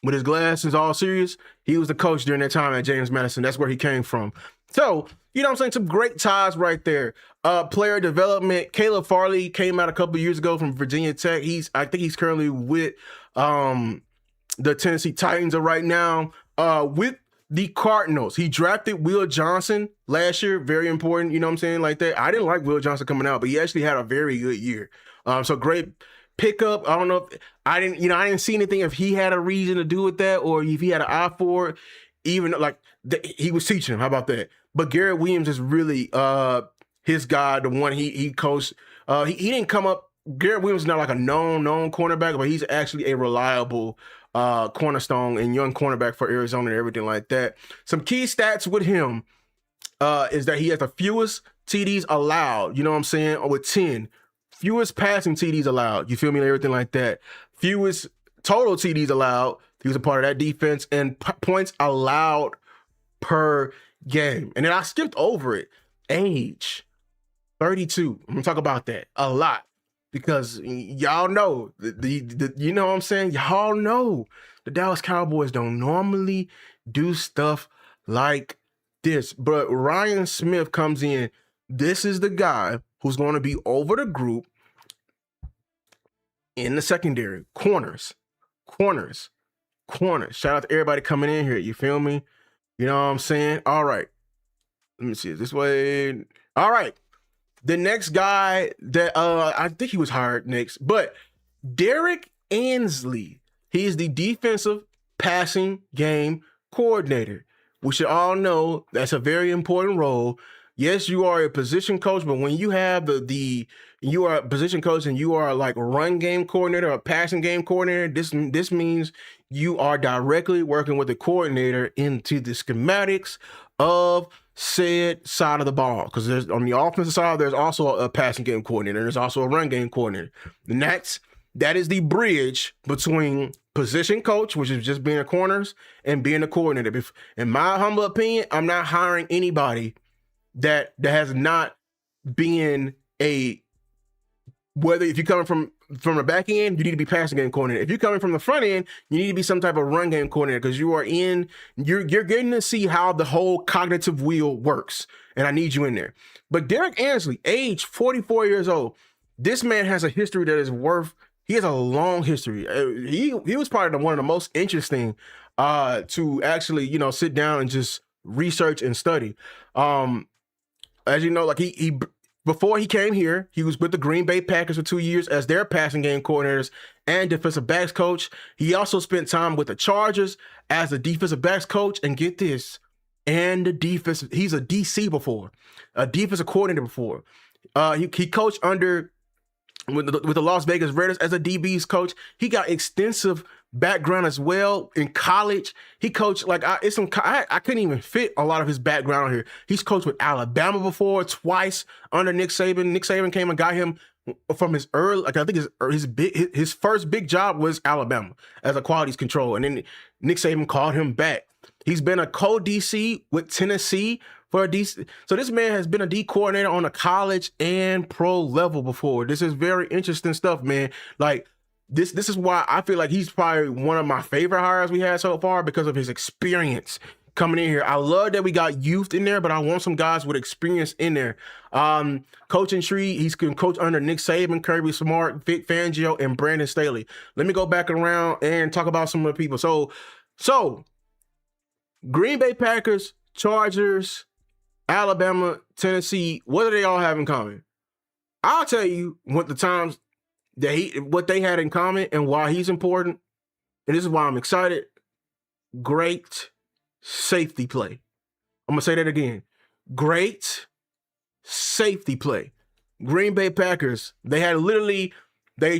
with his glasses all serious, he was the coach during that time at James Madison. That's where he came from. So, you know what I'm saying? Some great ties right there. Player development. Caleb Farley came out a couple years ago from Virginia Tech. I think he's currently with the Tennessee Titans right now. With The Cardinals. He drafted Will Johnson last year. Very important, you know what I'm saying? Like that. I didn't like Will Johnson coming out, but he actually had a very good year. So great pickup. I don't know if I didn't see anything if he had a reason to do with that or if he had an eye for it. Even like he was teaching him. How about that? But Garrett Williams is really his guy, the one he coached. He didn't come up. Garrett Williams is not like a known cornerback, but he's actually a reliable cornerstone and young cornerback for Arizona and everything like that. Some key stats with him is that he has the fewest TDs allowed, you know what I'm saying, with 10. Fewest passing TDs allowed, you feel me, and everything like that. Fewest total TDs allowed. He was a part of that defense. And points allowed per game. And then I skipped over it. Age, 32. I'm going to talk about that a lot. Because y'all know, you know what I'm saying? Y'all know the Dallas Cowboys don't normally do stuff like this. But Ryan Smith comes in. This is the guy who's going to be over the group in the secondary. Corners. Shout out to everybody coming in here. You feel me? You know what I'm saying? All right. Let me see it this way. All right. The next guy that I think he was hired next, but Derek Ansley. He is the defensive passing game coordinator. We should all know that's a very important role. Yes, you are a position coach, but when you have you are a position coach and you are like a run game coordinator or passing game coordinator, this means you are directly working with the coordinator into the schematics of said side of the ball. Because there's on the offensive side, there's also a passing game coordinator. There's also a run game coordinator. And that is the bridge between position coach, which is just being a corners, and being a coordinator. In my humble opinion, I'm not hiring anybody that has not been whether if you're coming from the back end, you need to be passing game coordinator. If you're coming from the front end, you need to be some type of run game coordinator because you're getting to see how the whole cognitive wheel works. And I need you in there. But Derek Ansley, age 44 years old, this man has a history that is he has a long history. He was probably one of the most interesting to actually, sit down and just research and study. As you know, like he before he came here, he was with the Green Bay Packers for 2 years as their passing game coordinators and defensive backs coach. He also spent time with the Chargers as a defensive backs coach. And get this, and he's a DC before, a defensive coordinator before. He coached with the Las Vegas Raiders as a DB's coach. He got extensive background as well in college. He coached I couldn't even fit a lot of his background on here. He's coached with Alabama before twice under Nick Saban. Nick Saban came and got him from his early, I think his first big job was Alabama as a qualities control, and then Nick Saban called him back. He's been a co-DC with Tennessee for a DC. So this man has been a D coordinator on a college and pro level before. This is very interesting stuff, man. Like this is why I feel like he's probably one of my favorite hires we had so far because of his experience coming in here. I love that we got youth in there, but I want some guys with experience in there. Coaching tree, he's can coach under Nick Saban, Kirby Smart, Vic Fangio, and Brandon Staley. Let me go back around and talk about some of the people. So Green Bay Packers, Chargers, Alabama, Tennessee, what do they all have in common? I'll tell you what they had in common and why he's important. And this is why I'm excited. Great safety play. I'm going to say that again. Great safety play. Green Bay Packers, they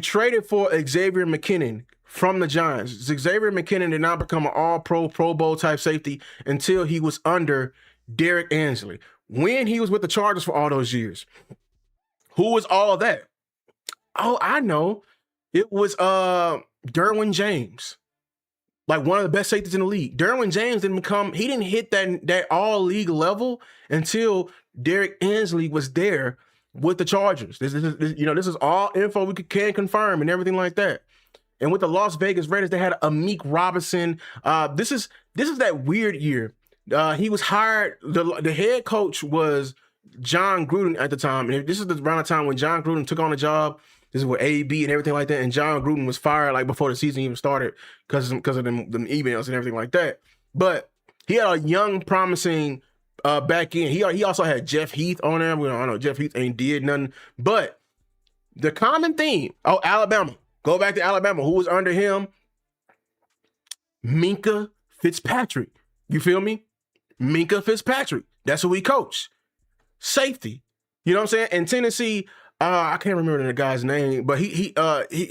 traded for Xavier McKinnon from the Giants. Xavier McKinnon did not become an all-pro, Pro Bowl type safety until he was under Derek Ansley. When he was with the Chargers for all those years. Who was all of that? Oh, I know. It was Derwin James. Like one of the best safeties in the league. Derwin James he didn't hit that all-league level until Derek Ansley was there with the Chargers. This is all info we can confirm and everything like that. And with the Las Vegas Raiders, they had Amik Robinson. This is that weird year. He was hired. The head coach was John Gruden at the time, and this is around the time when John Gruden took on the job. This is with AB and everything like that. And John Gruden was fired like before the season even started because of them emails and everything like that. But He had a young, promising back end. He also had Jeff Heath on there. I know Jeff Heath ain't did nothing, but the common theme. Oh, Alabama. Go back to Alabama. Who was under him? Minka Fitzpatrick. You feel me? Minka Fitzpatrick. That's who he coached. Safety. You know what I'm saying? And Tennessee, I can't remember the guy's name, but he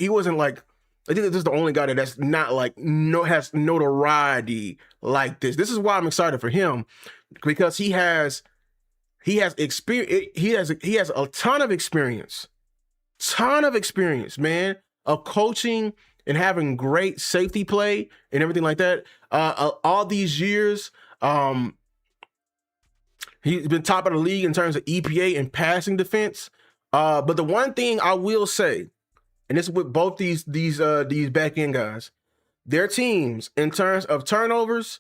wasn't like, I think this is the only guy that's not like has notoriety like this. This is why I'm excited for him, because he has experience. He has a ton of experience, man, of coaching and having great safety play and everything like that. All these years, he's been top of the league in terms of EPA and passing defense. But the one thing I will say, and this is with both these back end guys, their teams in terms of turnovers,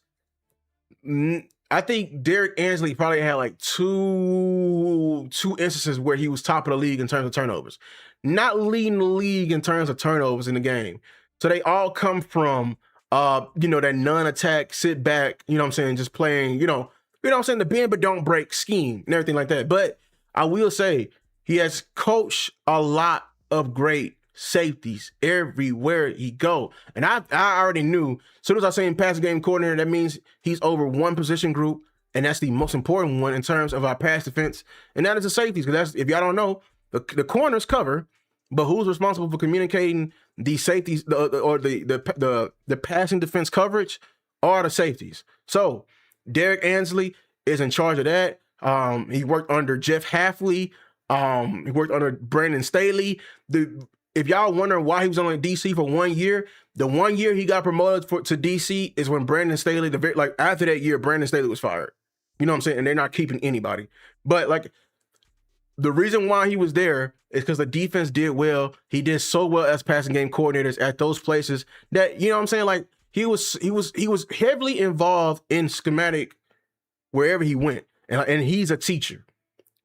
I think Derek Ansley probably had like two instances where he was top of the league in terms of turnovers, not leading the league in terms of turnovers in the game. So they all come from that non-attack, sit back, you know what I'm saying, just playing, you know what I'm saying, the bend but don't break scheme and everything like that. But I will say he has coached a lot of great safeties everywhere he go. And I already knew, as soon as I say him passing game coordinator, that means he's over one position group, and that's the most important one in terms of our pass defense, and that is the safeties. Because that's, if y'all don't know, the corners cover, but who's responsible for communicating the safeties or the passing defense coverage are the safeties. So Derek Ansley is in charge of that. He worked under Jeff Hafley. He worked under Brandon Staley. If y'all wondering why he was only in DC for 1 year, the 1 year he got promoted to DC is when Brandon Staley, after that year, Brandon Staley was fired. You know what I'm saying? And they're not keeping anybody. But like, the reason why he was there is because the defense did well. He did so well as passing game coordinators at those places that, you know what I'm saying? Like, he was heavily involved in schematic wherever he went. And he's a teacher.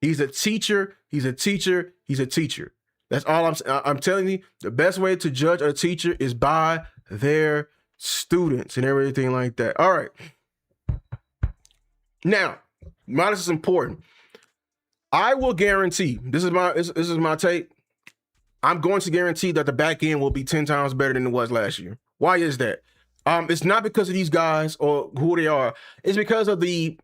He's a teacher. He's a teacher. He's a teacher. That's all I'm telling you. The best way to judge a teacher is by their students and everything like that. All right. Now, this is important. I will guarantee, this is my take. I'm going to guarantee that the back end will be 10 times better than it was last year. Why is that? It's not because of these guys or who they are. It's because of the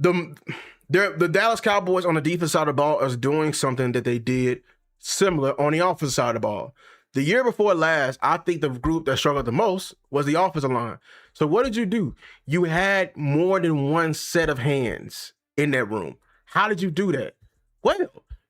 Dallas Cowboys on the defense side of the ball is doing something that they did similar on the offensive side of the ball. The year before last, I think the group that struggled the most was the offensive line. So what did you do? You had more than one set of hands in that room. How did you do that? Well,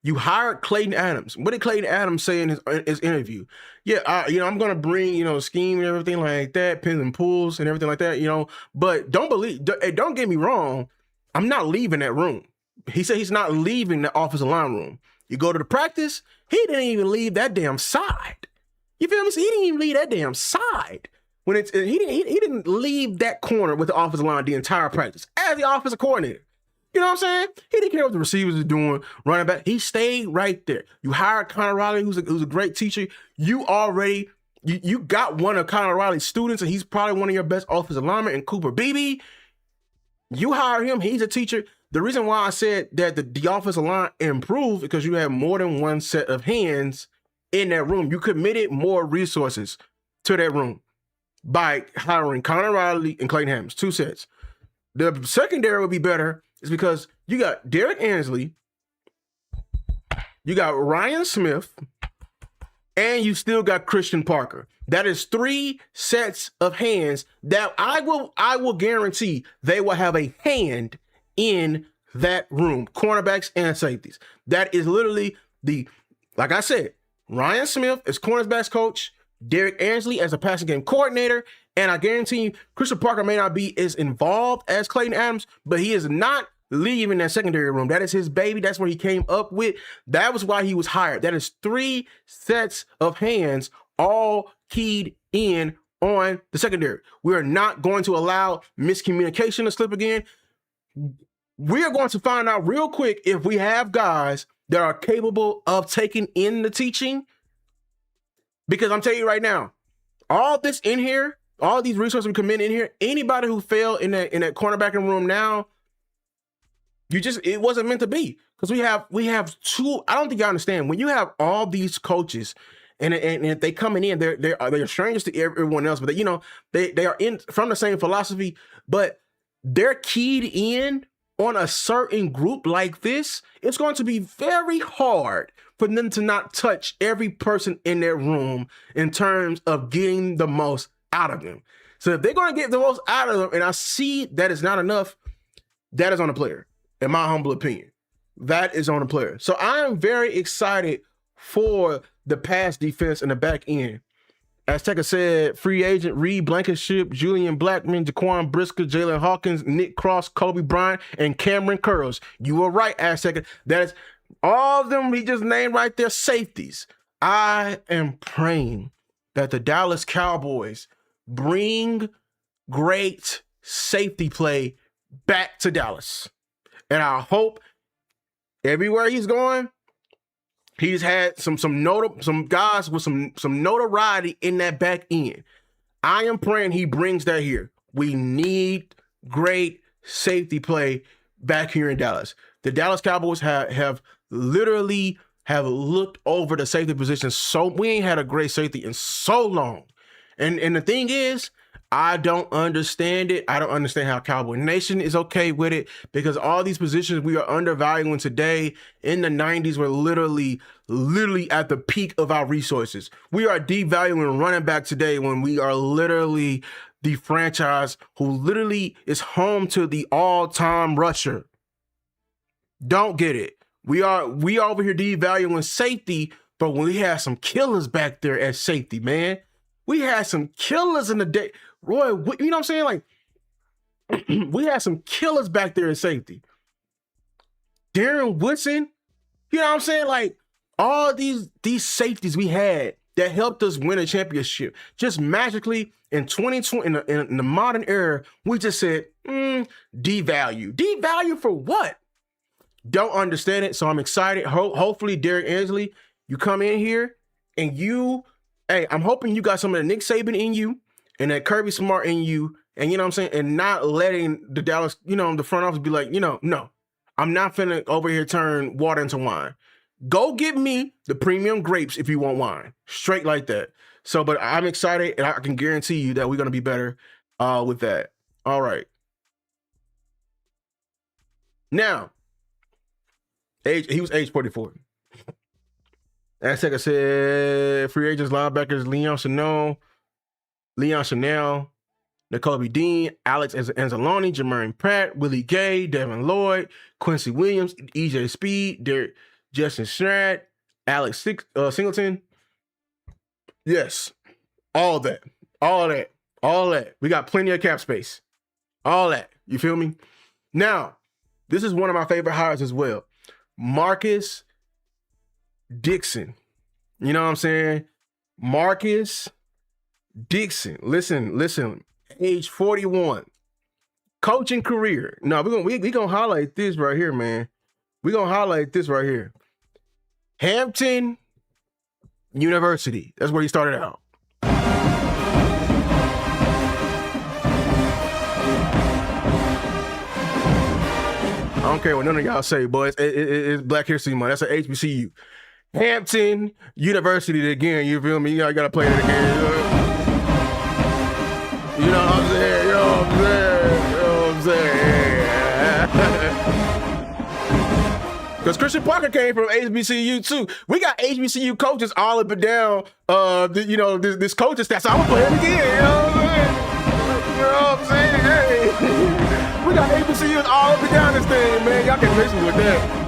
you hired Clayton Adams. What did Clayton Adams say in his interview? Yeah, I'm going to bring, scheme and everything like that, pins and pulls and everything like that, but don't get me wrong. I'm not leaving that room. He said he's not leaving the offensive line room. You go to the practice, he didn't even leave that damn side. You feel me? So he didn't even leave that damn side. He didn't leave that corner with the offensive line the entire practice as the offensive coordinator. You know what I'm saying? He didn't care what the receivers are doing, running back. He stayed right there. You hired Connor Riley, who's a great teacher. You got one of Connor Riley's students, and he's probably one of your best offensive linemen, and Cooper Beebe. You hire him. He's a teacher. The reason why I said that the offensive line improved because you have more than one set of hands in that room. You committed more resources to that room by hiring Connor Riley and Clayton Adams, 2 sets. The secondary would be better is because you got Derek Ansley, you got Ryan Smith, and you still got Christian Parker. That is 3 sets of hands that I will guarantee they will have a hand in that room, cornerbacks and safeties. That is literally like I said, Ryan Smith is cornerbacks coach, Derek Ansley as a passing game coordinator, and I guarantee you Christian Parker may not be as involved as Clayton Adams, but he is not leaving that secondary room. That is his baby. That's what he came up with. That was why he was hired. That is 3 sets of hands all keyed in on the secondary. We are not going to allow miscommunication to slip again. We are going to find out real quick if we have guys that are capable of taking in the teaching. Because I'm telling you right now, all this in here, all these resources we come in here, anybody who fell in that cornerbacking room now, it wasn't meant to be. Because we have two. I don't think you understand when you have all these coaches, and if they coming in, they're strangers to everyone else, but they are in from the same philosophy, but they're keyed in on a certain group like this. It's going to be very hard for them to not touch every person in their room in terms of getting the most out of them. So if they're going to get the most out of them, and I see that is not enough, that is on the player, in my humble opinion. That is on the player. So I am very excited for the pass defense and the back end. As Teka said, free agent Reed Blankenship, Julian Blackman, Jaquan Brisker, Jalen Hawkins, Nick Cross, Kobe Bryant, and Cameron Curls. You were right, Azteca. That is all of them he just named right there, safeties. I am praying that the Dallas Cowboys bring great safety play back to Dallas. And I hope everywhere he's going, he's had some guys with some notoriety in that back end. I am praying he brings that here. We need great safety play back here in Dallas. The Dallas Cowboys have literally looked over the safety position. So we ain't had a great safety in so long. And the thing is, I don't understand it. I don't understand how Cowboy Nation is okay with it, because all these positions we are undervaluing today. In the 90s, we're literally at the peak of our resources. We are devaluing running back today when we are literally the franchise who literally is home to the all-time rusher. Don't get it. We are over here devaluing safety, but when we had some killers back there at safety, man. We had some killers in the day. Roy, you know what I'm saying? Like, we had some killers back there in safety. Darren Woodson, you know what I'm saying? Like, all these safeties we had that helped us win a championship, just magically in 2020, in the modern era, we just said, devalue. Devalue for what? Don't understand it, so I'm excited. Hopefully, Derek Ansley, you come in here and I'm hoping you got some of the Nick Saban in you and that Kirby Smart in you, and you know what I'm saying, and not letting the Dallas, the front office be like, no, I'm not finna over here turn water into wine. Go get me the premium grapes if you want wine. Straight like that. So, but I'm excited, and I can guarantee you that we're gonna be better with that. All right. Now, he was age 44. As I said, free agents, linebackers, Leon Chanel, N'Kobe Dean, Alex Anzalone, Jermaine Pratt, Willie Gay, Devin Lloyd, Quincy Williams, EJ Speed, Derek Justin Schrad, Alex Singleton. Yes, all that. We got plenty of cap space. All that. You feel me? Now, this is one of my favorite hires as well. Marcus Dixon. You know what I'm saying? Marcus Dixon. Listen. Age 41. Coaching career. No, we gonna highlight this right here, man. We're gonna highlight this right here. Hampton University. That's where he started out. I don't care what none of y'all say, boys. It's Black History Month. That's an HBCU. Hampton University again. You feel me? I gotta play it again. You know what I'm saying? You know what I'm saying? Because Christian Parker came from HBCU too. We got HBCU coaches all up and down. This coaching staff. So I'm gonna play it again. You know what I'm saying? Hey, we got HBCUs all up and down this thing, man. Y'all can listen with that.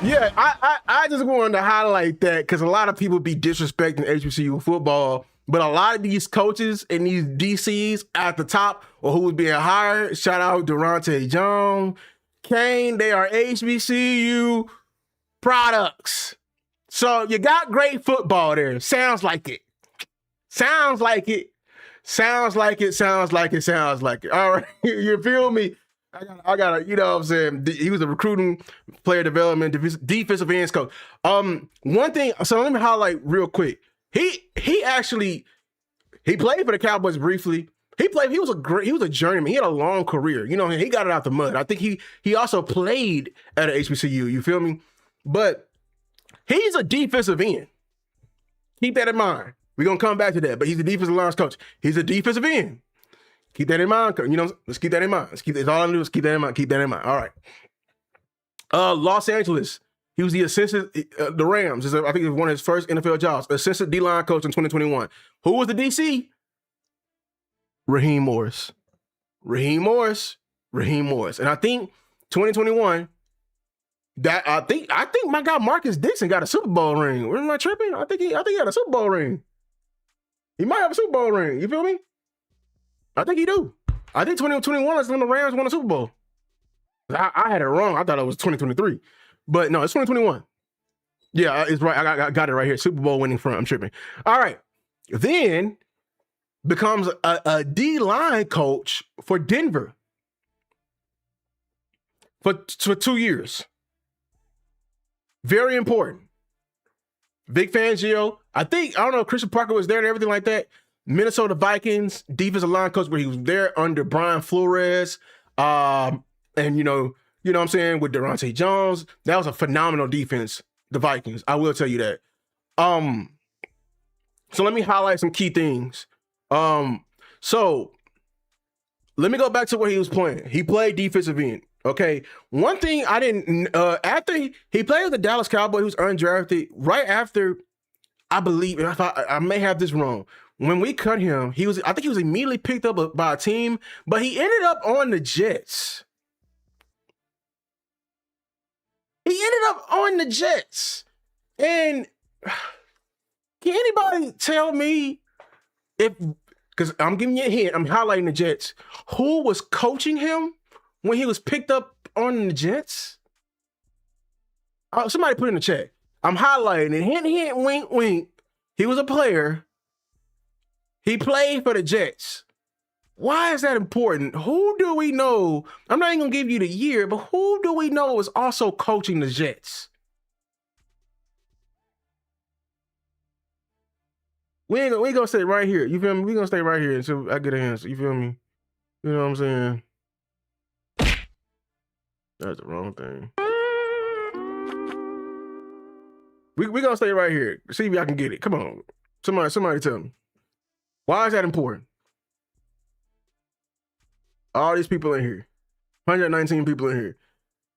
Yeah, I just wanted to highlight that because a lot of people be disrespecting HBCU football, but a lot of these coaches and these DCs at the top or who was being hired, shout out Durante Jones, Kane, they are HBCU products. So you got great football there. Sounds like it. All right, you feel me? I got you know what I'm saying? He was a recruiting, player development, defensive ends coach. One thing, so let me highlight real quick. He He played for the Cowboys briefly. He was a journeyman. He had a long career. You know, he got it out the mud. I think he also played at an HBCU. You feel me? But he's a defensive end. Keep that in mind. We're gonna come back to that. But he's a defensive lines coach. He's a defensive end. Keep that in mind. You know, let's keep that in mind. That's all I do is keep that in mind. Keep that in mind. All right. Los Angeles. He was the assistant, the Rams. I think it was one of his first NFL jobs. Assistant D-line coach in 2021. Who was the DC? Raheem Morris. And I think 2021, I think my guy Marcus Dixon got a Super Bowl ring. Am I tripping? I think he had a Super Bowl ring. He might have a Super Bowl ring. You feel me? I think he do. I think 2021 is when the Rams won a Super Bowl. I had it wrong. I thought it was 2023. But no, it's 2021. Yeah, it's right. I got it right here. Super Bowl winning front. I'm tripping. All right. Then becomes a D-line coach for Denver for 2 years. Very important. Vic Fangio. I don't know if Christian Parker was there and everything like that. Minnesota Vikings defensive line coach, where he was there under Brian Flores. And you know what I'm saying, with Durante Jones. That was a phenomenal defense, the Vikings. I will tell you that. So let me highlight some key things. So let me go back to where he was playing. He played defensive end. Okay. One thing I didn't, after he played with the Dallas Cowboys, he was undrafted. Right after, I believe, I may have this wrong. When we cut him, I think he was immediately picked up by a team, but he ended up on the Jets. And can anybody tell me because I'm giving you a hint, I'm highlighting the Jets, who was coaching him when he was picked up on the Jets? Somebody put in the chat. I'm highlighting it. Hint, hint, wink, wink. He was a player. He played for the Jets. Why is that important? Who do we know? I'm not even going to give you the year, but who do we know is also coaching the Jets? We ain't gonna stay right here. You feel me? We gonna stay right here until I get a answer. You feel me? You know what I'm saying? That's the wrong thing. We gonna stay right here. See if y'all can get it. Come on. Somebody tell me. Why is that important? All these people in here. 119 people in here.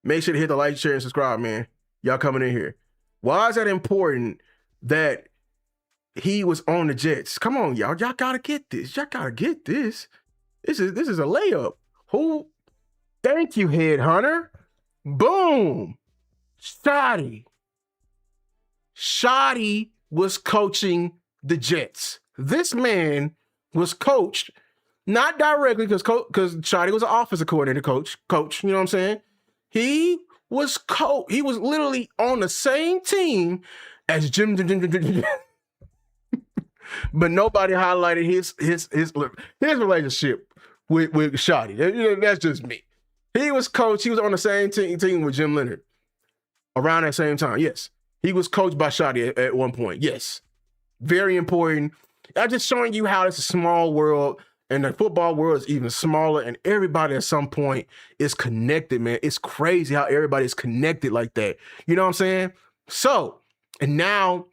Make sure to hit the like, share, and subscribe, man. Y'all coming in here. Why is that important that he was on the Jets? Come on, y'all. Y'all gotta get this. This is a layup. Who? Thank you, headhunter. Boom. Shoddy was coaching the Jets. This man was coached, not directly because Shoddy was an offensive coordinator coach, you know what I'm saying? He was literally on the same team as Jim. But nobody highlighted his relationship with Shoddy. That's just me. He was on the same team with Jim Leonard around that same time. Yes. He was coached by Shoddy at one point. Yes. Very important. I'm just showing you how it's a small world, and the football world is even smaller, and everybody at some point is connected, man. It's crazy how everybody's connected like that. You know what I'm saying? So, and now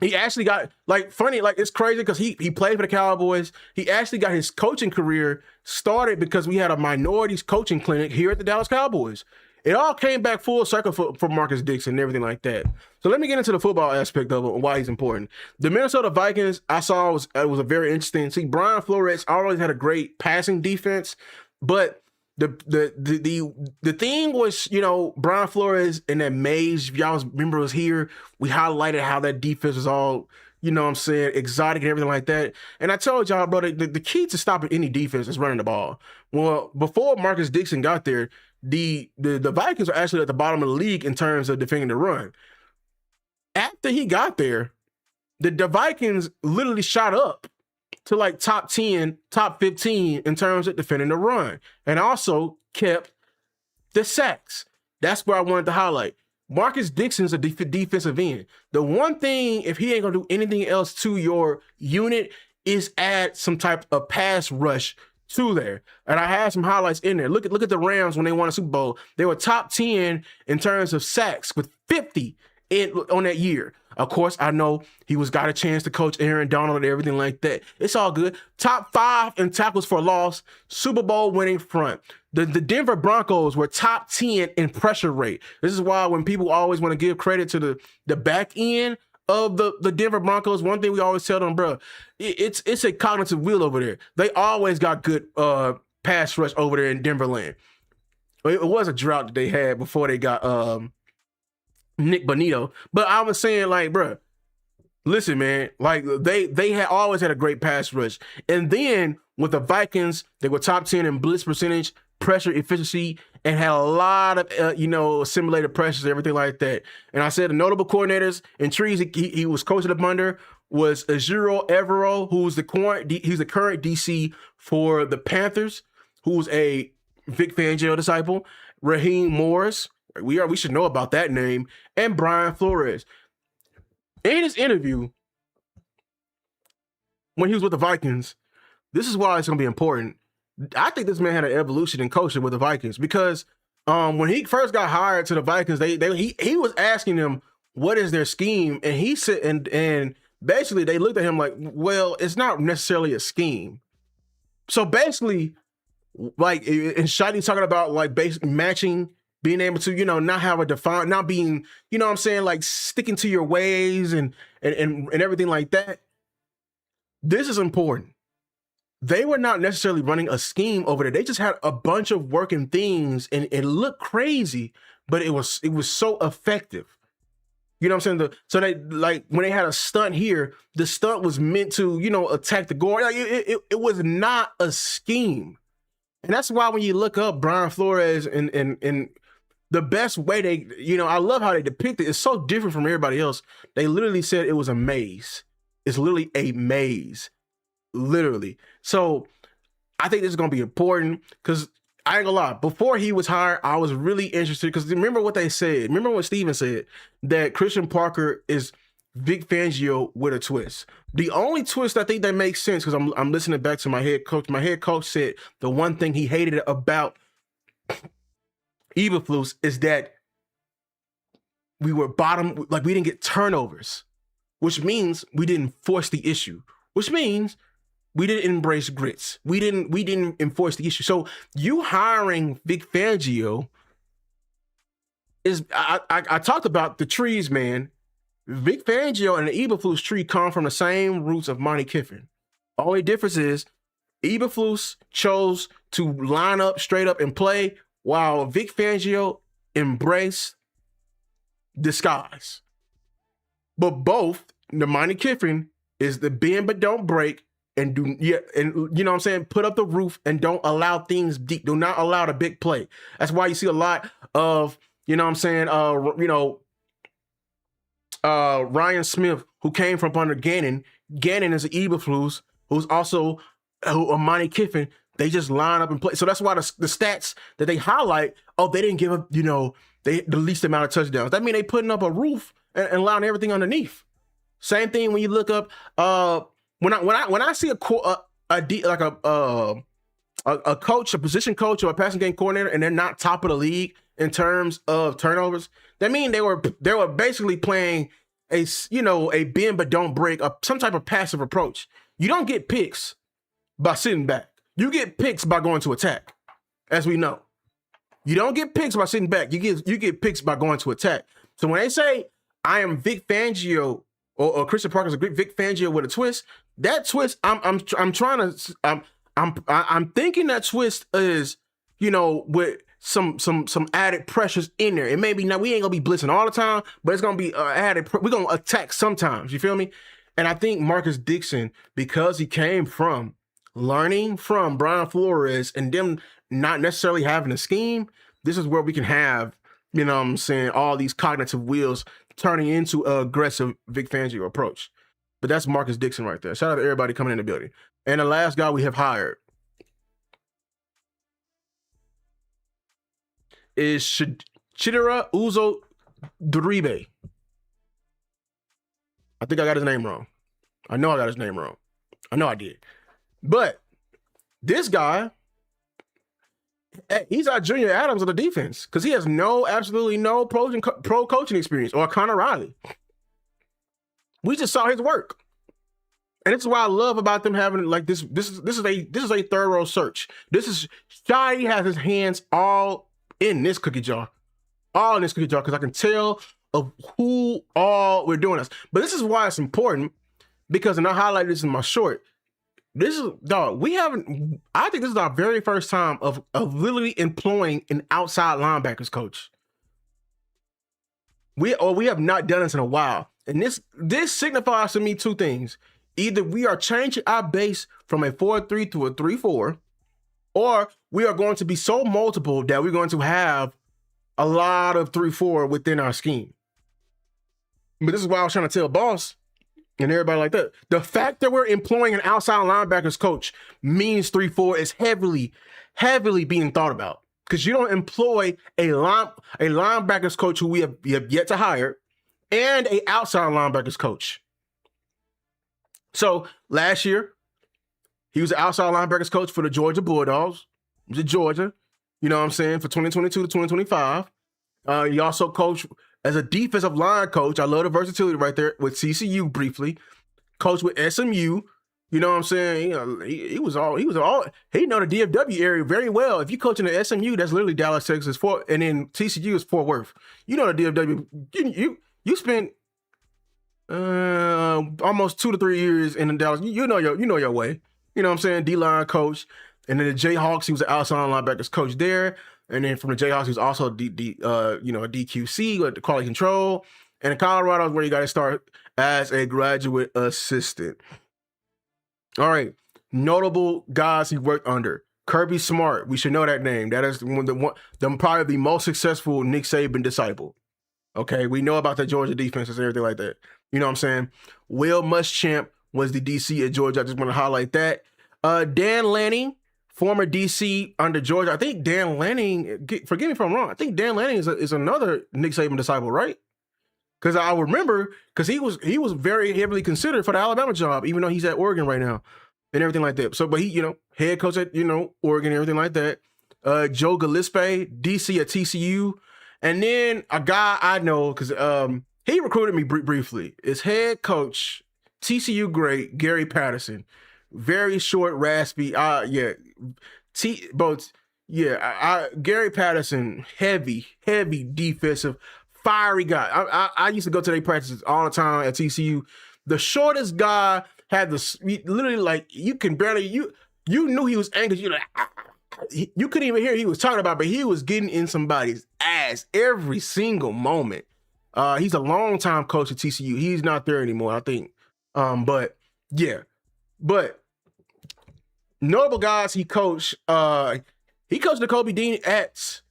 he actually got, it's crazy because he played for the Cowboys. He actually got his coaching career started because we had a minorities coaching clinic here at the Dallas Cowboys. It all came back full circle for Marcus Dixon and everything like that. So let me get into the football aspect of it and why he's important. The Minnesota Vikings, I saw was a very interesting. See, Brian Flores always had a great passing defense, but the thing was, Brian Flores and that maze, if y'all remember, was here. We highlighted how that defense was all, exotic and everything like that. And I told y'all, bro, the key to stopping any defense is running the ball. Well, before Marcus Dixon got there, the Vikings are actually at the bottom of the league in terms of defending the run. After he got there, the Vikings literally shot up to like top 10, top 15 in terms of defending the run, and also kept the sacks. That's where I wanted to highlight. Marcus Dixon's a defensive end. The one thing, if he ain't gonna do anything else to your unit, is add some type of pass rush to there. And I had some highlights in there. Look at the Rams when they won a Super Bowl. They were top 10 in terms of sacks with 50 on that year. Of course, I know he got a chance to coach Aaron Donald and everything like that. It's all good. Top 5 in tackles for loss, Super Bowl winning front. The Denver Broncos were top 10 in pressure rate. This is why when people always want to give credit to the back end of the Denver Broncos, one thing we always tell them, bro, it's a cognitive wheel over there. They always got good pass rush over there in Denver land. It was a drought that they had before they got Nick Bonito. But I was saying, like, bro, listen, man, like they had always had a great pass rush. And then with the Vikings, they were top 10 in blitz percentage, pressure efficiency, and had a lot of simulated pressures, everything like that. And I said the notable coordinators and trees he was coaching up under was Ejiro Evero, he's the current DC for the Panthers, who's a Vic Fangio disciple, Raheem Morris, we should know about that name, and Brian Flores. In his interview, when he was with the Vikings, this is why it's going to be important. I think this man had an evolution in coaching with the Vikings because when he first got hired to the Vikings, he was asking them, what is their scheme? And he said, and basically they looked at him like, well, it's not necessarily a scheme. So basically, like, and Shadi's talking about like matching, being able to, not have a define, not being, what I'm saying, like sticking to your ways and everything like that. This is important. They were not necessarily running a scheme over there. They just had a bunch of working things and it looked crazy, but it was so effective. You know what I'm saying? So they, like, when they had a stunt here, the stunt was meant to, attack the goal. Like, it was not a scheme. And that's why when you look up Brian Flores and the best way they, I love how they depict it. It's so different from everybody else. They literally said it was a maze. It's literally a maze. Literally. So I think this is going to be important because I ain't gonna lie. Before he was hired, I was really interested because remember what they said. Remember what Steven said, that Christian Parker is Vic Fangio with a twist. The only twist I think that makes sense, because I'm listening back to my head coach. My head coach said the one thing he hated about Eberflus is that we were bottom, like we didn't get turnovers, which means we didn't force the issue, which means we didn't embrace grits. We didn't enforce the issue. So you hiring Vic Fangio is, I talked about the trees, man. Vic Fangio and the Eberflus tree come from the same roots of Monty Kiffin. Only difference is Eberflus chose to line up straight up and play, while Vic Fangio embraced disguise. But both, the Monty Kiffin is the bend but don't break, and put up the roof and don't allow things deep. Do not allow the big play. That's why you see a lot of, Ryan Smith, who came from under Gannon. Gannon is an Eberflus, who's also a Monty Kiffin. They just line up and play. So that's why the stats that they highlight, they didn't give up, the least amount of touchdowns. That means they putting up a roof and allowing everything underneath. Same thing when you look up, when I see a coach, a position coach, or a passing game coordinator, and they're not top of the league in terms of turnovers, that means they were basically playing a bend but don't break, some type of passive approach. You don't get picks by sitting back. You get picks by going to attack, as we know. You don't get picks by sitting back. You get picks by going to attack. So when they say I am Vic Fangio, or Christian Parker's a great Vic Fangio with a twist, that twist, I'm thinking that twist is, with some added pressures in there. It may be, now we ain't gonna be blitzing all the time, but it's gonna be added. We're gonna attack sometimes. You feel me? And I think Marcus Dixon, because he came from learning from Brian Flores and them not necessarily having a scheme, this is where we can have, all these cognitive wheels turning into an aggressive Vic Fangio approach. But that's Marcus Dixon right there. Shout out to everybody coming in the building. And the last guy we have hired is Chidera Uzo Duribe. I think I got his name wrong. I know I got his name wrong. I know I did. But this guy, he's our Junior Adams of the defense because he has absolutely no pro coaching experience, or Connor Riley. We just saw his work. And it's what I love about them having like this. This is a thorough search. Shai has his hands all in this cookie jar, because I can tell of who all we're doing this. But this is why it's important, because, and I highlighted this in my short. I think this is our very first time of literally employing an outside linebackers coach. We have not done this in a while, and this signifies to me two things. Either we are changing our base from a 4-3 to a 3-4, or we are going to be so multiple that we're going to have a lot of 3-4 within our scheme. But this is why I was trying to tell Boss and everybody like that. The fact that we're employing an outside linebackers coach means 3-4 is heavily, heavily being thought about. Because you don't employ a linebackers coach who we have yet to hire and a outside linebackers coach. So last year, he was the outside linebackers coach for the Georgia Bulldogs. He was at Georgia, you know what I'm saying, for 2022 to 2025. He also coached as a defensive line coach. I love the versatility right there with CCU briefly. Coached with SMU. You know what I'm saying? He know the DFW area very well. If you coach in the SMU, that's literally Dallas, Texas, and then TCU is Fort Worth. You know the DFW. You spent almost 2 to 3 years in Dallas. You know your way. You know what I'm saying? D-line coach. And then the Jayhawks, he was the outside linebackers coach there. And then from the Jayhawks, he was also a DQC with the quality control. And in Colorado is where you got to start as a graduate assistant. All right. Notable guys he worked under. Kirby Smart. We should know that name. That is probably the most successful Nick Saban disciple. Okay. We know about the Georgia defenses and everything like that. You know what I'm saying? Will Muschamp was the DC at Georgia. I just want to highlight that. Dan Lanning, former DC under Georgia. I think Dan Lanning, forgive me if I'm wrong, I think Dan Lanning is another Nick Saban disciple, right? Because I remember, because he was very heavily considered for the Alabama job, even though he's at Oregon right now and everything like that. So, but he, head coach at, Oregon and everything like that. Joe Gillespie, DC at TCU. And then a guy I know, because he recruited me briefly, is head coach, TCU great, Gary Patterson. Very short, raspy. Gary Patterson, heavy defensive, fiery guy. I used to go to their practices all the time at TCU. The shortest guy had literally, like, you can barely, you knew he was angry. You couldn't even hear he was talking about, but he was getting in somebody's ass every single moment. He's a longtime coach at TCU. He's not there anymore, I think. But notable guys he coached Nakobe Dean at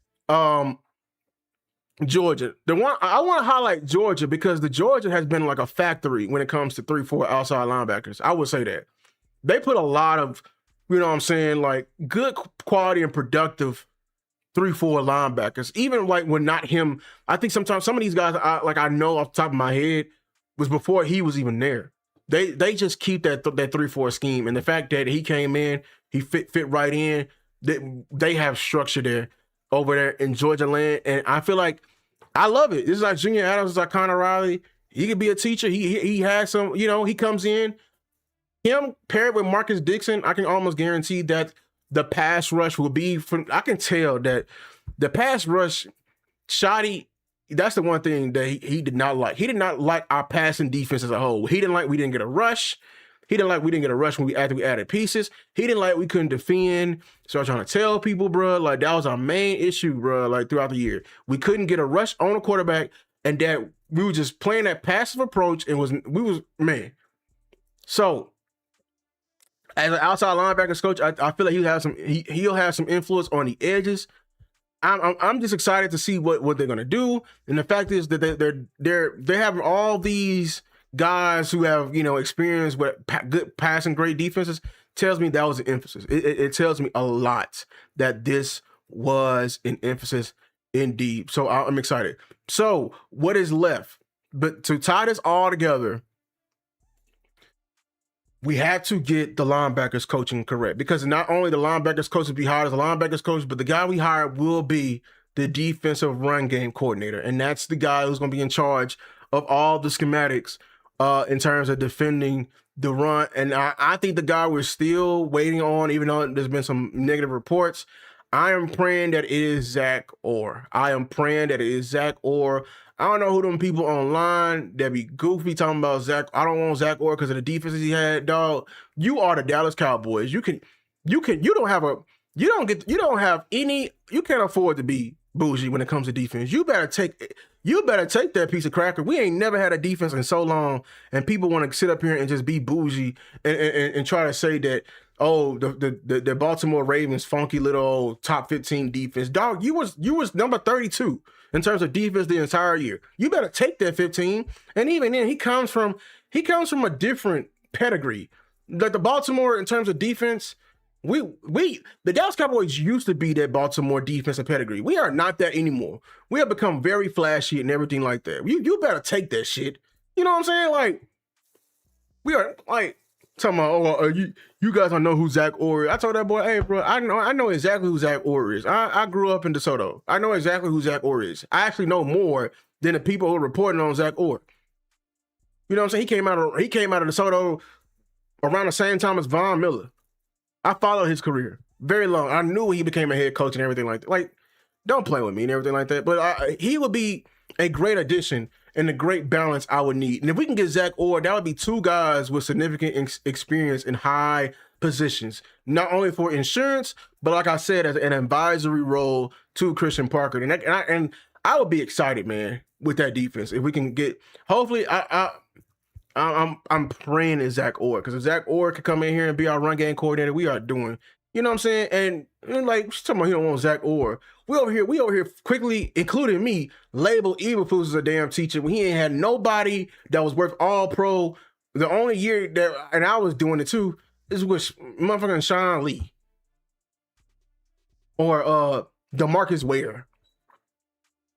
Georgia. The one I want to highlight Georgia because the Georgia has been like a factory when it comes to 3-4 outside linebackers. I would say that. They put a lot of, like good quality and productive 3-4 linebackers. Even like when not him, I think sometimes some of these guys I know off the top of my head was before he was even there. They just keep that 3-4 scheme, and the fact that he came in, he fit right in. They have structure there over there in Georgia land, and I feel like I love it. This is like Junior Adams, this is like Connor Riley. He could be a teacher. He has some, he comes in. Him paired with Marcus Dixon, I can almost guarantee that the pass rush will be I can tell that the pass rush, Shoddy. That's the one thing that he did not like. He did not like our passing defense as a whole. He didn't like we didn't get a rush. He didn't like we didn't get a rush when we added pieces. He didn't like we couldn't defend. So I was trying to tell people, bro, like that was our main issue, bro, like throughout the year. We couldn't get a rush on a quarterback, and that we were just playing that passive approach and So as an outside linebackers coach, I feel like he'll have some influence on the edges. I'm just excited to see what they're gonna do, and the fact is that they're having all these guys who have experience with good passing, great defenses. Tells me that was an emphasis. It tells me a lot that this was an emphasis indeed. So I'm excited. So what is left? But to tie this all together, we had to get the linebackers coaching correct, because not only the linebackers coach will be hired as a linebackers coach, but the guy we hired will be the defensive run game coordinator. And that's the guy who's going to be in charge of all the schematics in terms of defending the run. And I think the guy we're still waiting on, even though there's been some negative reports, I am praying that it is Zach Orr. I am praying that it is Zach Orr. I don't know who them people online that be goofy talking about Zach. I don't want Zach Orr because of the defenses he had, dog. You are the Dallas Cowboys. You can't afford to be bougie when it comes to defense. You better take that piece of cracker. We ain't never had a defense in so long, and people want to sit up here and just be bougie and try to say that, oh, the Baltimore Ravens funky little top 15 defense. Dog, you was number 32 in terms of defense the entire year. You better take that 15. And even then, he comes from a different pedigree. Like the Baltimore, in terms of defense, the Dallas Cowboys used to be that Baltimore defensive pedigree. We are not that anymore. We have become very flashy and everything like that. You better take that shit. You know what I'm saying? Like, we are like talking about, you guys don't know who Zach Orr is. I told that boy, hey, bro, I know exactly who Zach Orr is. I grew up in DeSoto. I know exactly who Zach Orr is. I actually know more than the people who are reporting on Zach Orr. You know what I'm saying? He came out of DeSoto around the same time as Von Miller. I followed his career very long. I knew he became a head coach and everything like that. Like, don't play with me and everything like that. But he would be a great addition and a great balance I would need. And if we can get Zach Orr, that would be two guys with significant experience in high positions, not only for insurance, but like I said, as an advisory role to Christian Parker. And I would be excited, man, with that defense. If we can get, hopefully, I'm praying it's Zach Orr, because if Zach Orr could come in here and be our run game coordinator, we are doing, you know what I'm saying? And like, she's talking about he don't want Zach Orr. We over here quickly, including me, label Eberflus as a damn teacher when he ain't had nobody that was worth all pro. The only year that, and I was doing it too, is with motherfucking Sean Lee or DeMarcus Ware.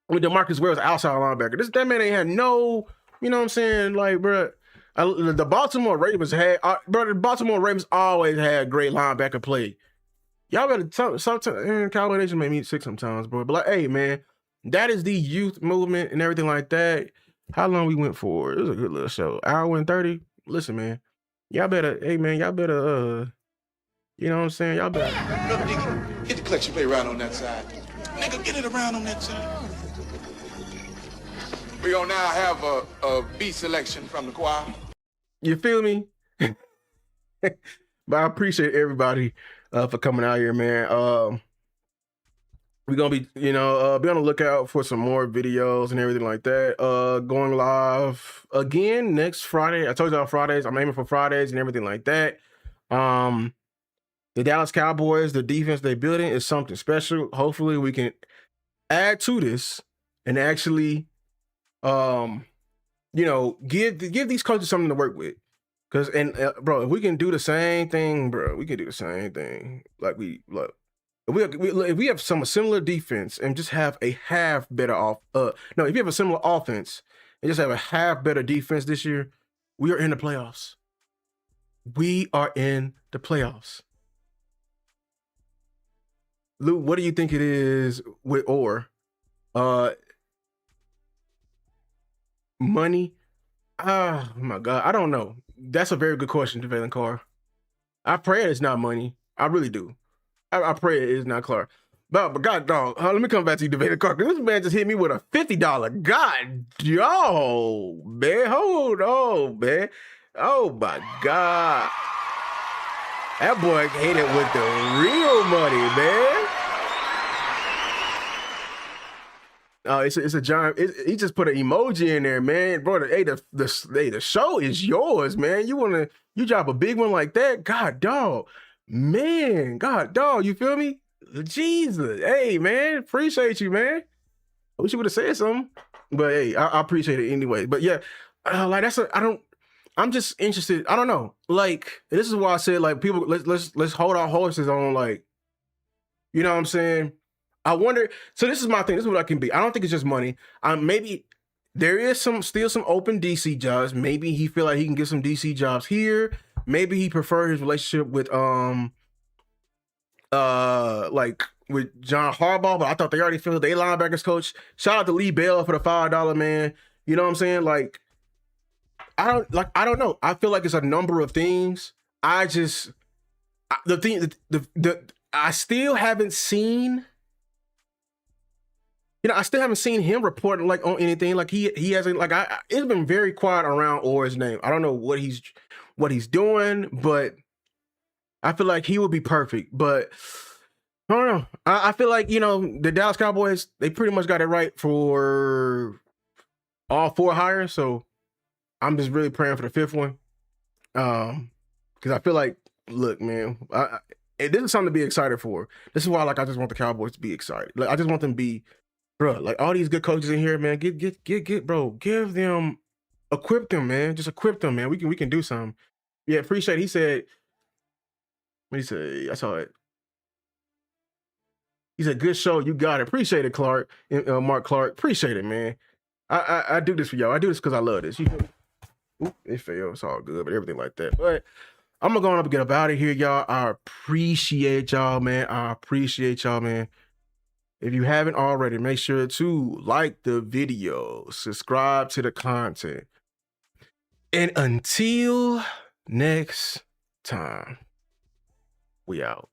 When DeMarcus Ware was outside linebacker, that man ain't had no, you know what I'm saying? Like, bro. The Baltimore Ravens always had great linebacker play. Y'all better sometimes Cowboy Nation make me sick sometimes, bro. But like, hey, man, that is the youth movement and everything like that. How long we went for? It was a good little show. Hour and 30. Listen, man, y'all better, you know what I'm saying? Y'all better. Get the collection plate around on that side. Nigga, get it around on that side. We're gonna now have a beat selection from the choir. You feel me? But I appreciate everybody for coming out here, man. We're gonna be, be on the lookout for some more videos and everything like that. Going live again next Friday. I told you on Fridays. I'm aiming for Fridays and everything like that. The Dallas Cowboys, the defense they're building is something special. Hopefully we can add to this and actually give these coaches something to work with. Because, bro, if we can do the same thing, bro, we can do the same thing. Like, if we have some similar defense and just have a half better if you have a similar offense and just have a half better defense this year, we are in the playoffs. We are in the playoffs. Lou, what do you think it is with Orr? Money? Oh my God, I don't know. That's a very good question, DeValen Carr. I pray it's not money. I really do. I pray it is not Clark. But God, dog, let me come back to you, DeValen Carr. This man just hit me with a $50. God, yo, man, hold on, man. Oh my God. That boy hit it with the real money, man. It's a giant. He just put an emoji in there, man. Bro, the show is yours, man. You drop a big one like that, God, dog, man, God, dog. You feel me? Jesus, hey, man, appreciate you, man. I wish you would have said something, but hey, I appreciate it anyway. But yeah, I'm just interested. I don't know. Like, this is why I said, like, people, let's hold our horses on, like, you know what I'm saying? I wonder. So this is my thing. This is what I can be. I don't think it's just money. Maybe there is still some open DC jobs. Maybe he feel like he can get some DC jobs here. maybe he preferred his relationship with like with John Harbaugh, but I thought they already filled their linebackers coach. Shout out to Lee Bell for the $5 man. You know what I'm saying? Like I don't know. I feel like it's a number of things. I still haven't seen. I still haven't seen him reporting like on anything. Like he hasn't like it's been very quiet around Orr's name. I don't know what he's doing, but I feel like he would be perfect. But I don't know. I feel like, the Dallas Cowboys, they pretty much got it right for all 4 hires. So I'm just really praying for the 5th one. Because I feel like, look, man, this is something to be excited for. This is why, like, I just want the Cowboys to be excited. Like, I just want them to be, bro, like all these good coaches in here, man, bro, give them, equip them, man. Just equip them, man. We can do something. Yeah, appreciate it. He said, what did he say? I saw it. He said, good show. You got it. Appreciate it, Clark. Mark Clark. Appreciate it, man. I do this for y'all. I do this because I love this. Oop, it failed. It's all good, but everything like that. But I'm going to go up and get up out of here, y'all. I appreciate y'all, man. If you haven't already, make sure to like the video, subscribe to the content. And until next time, we out.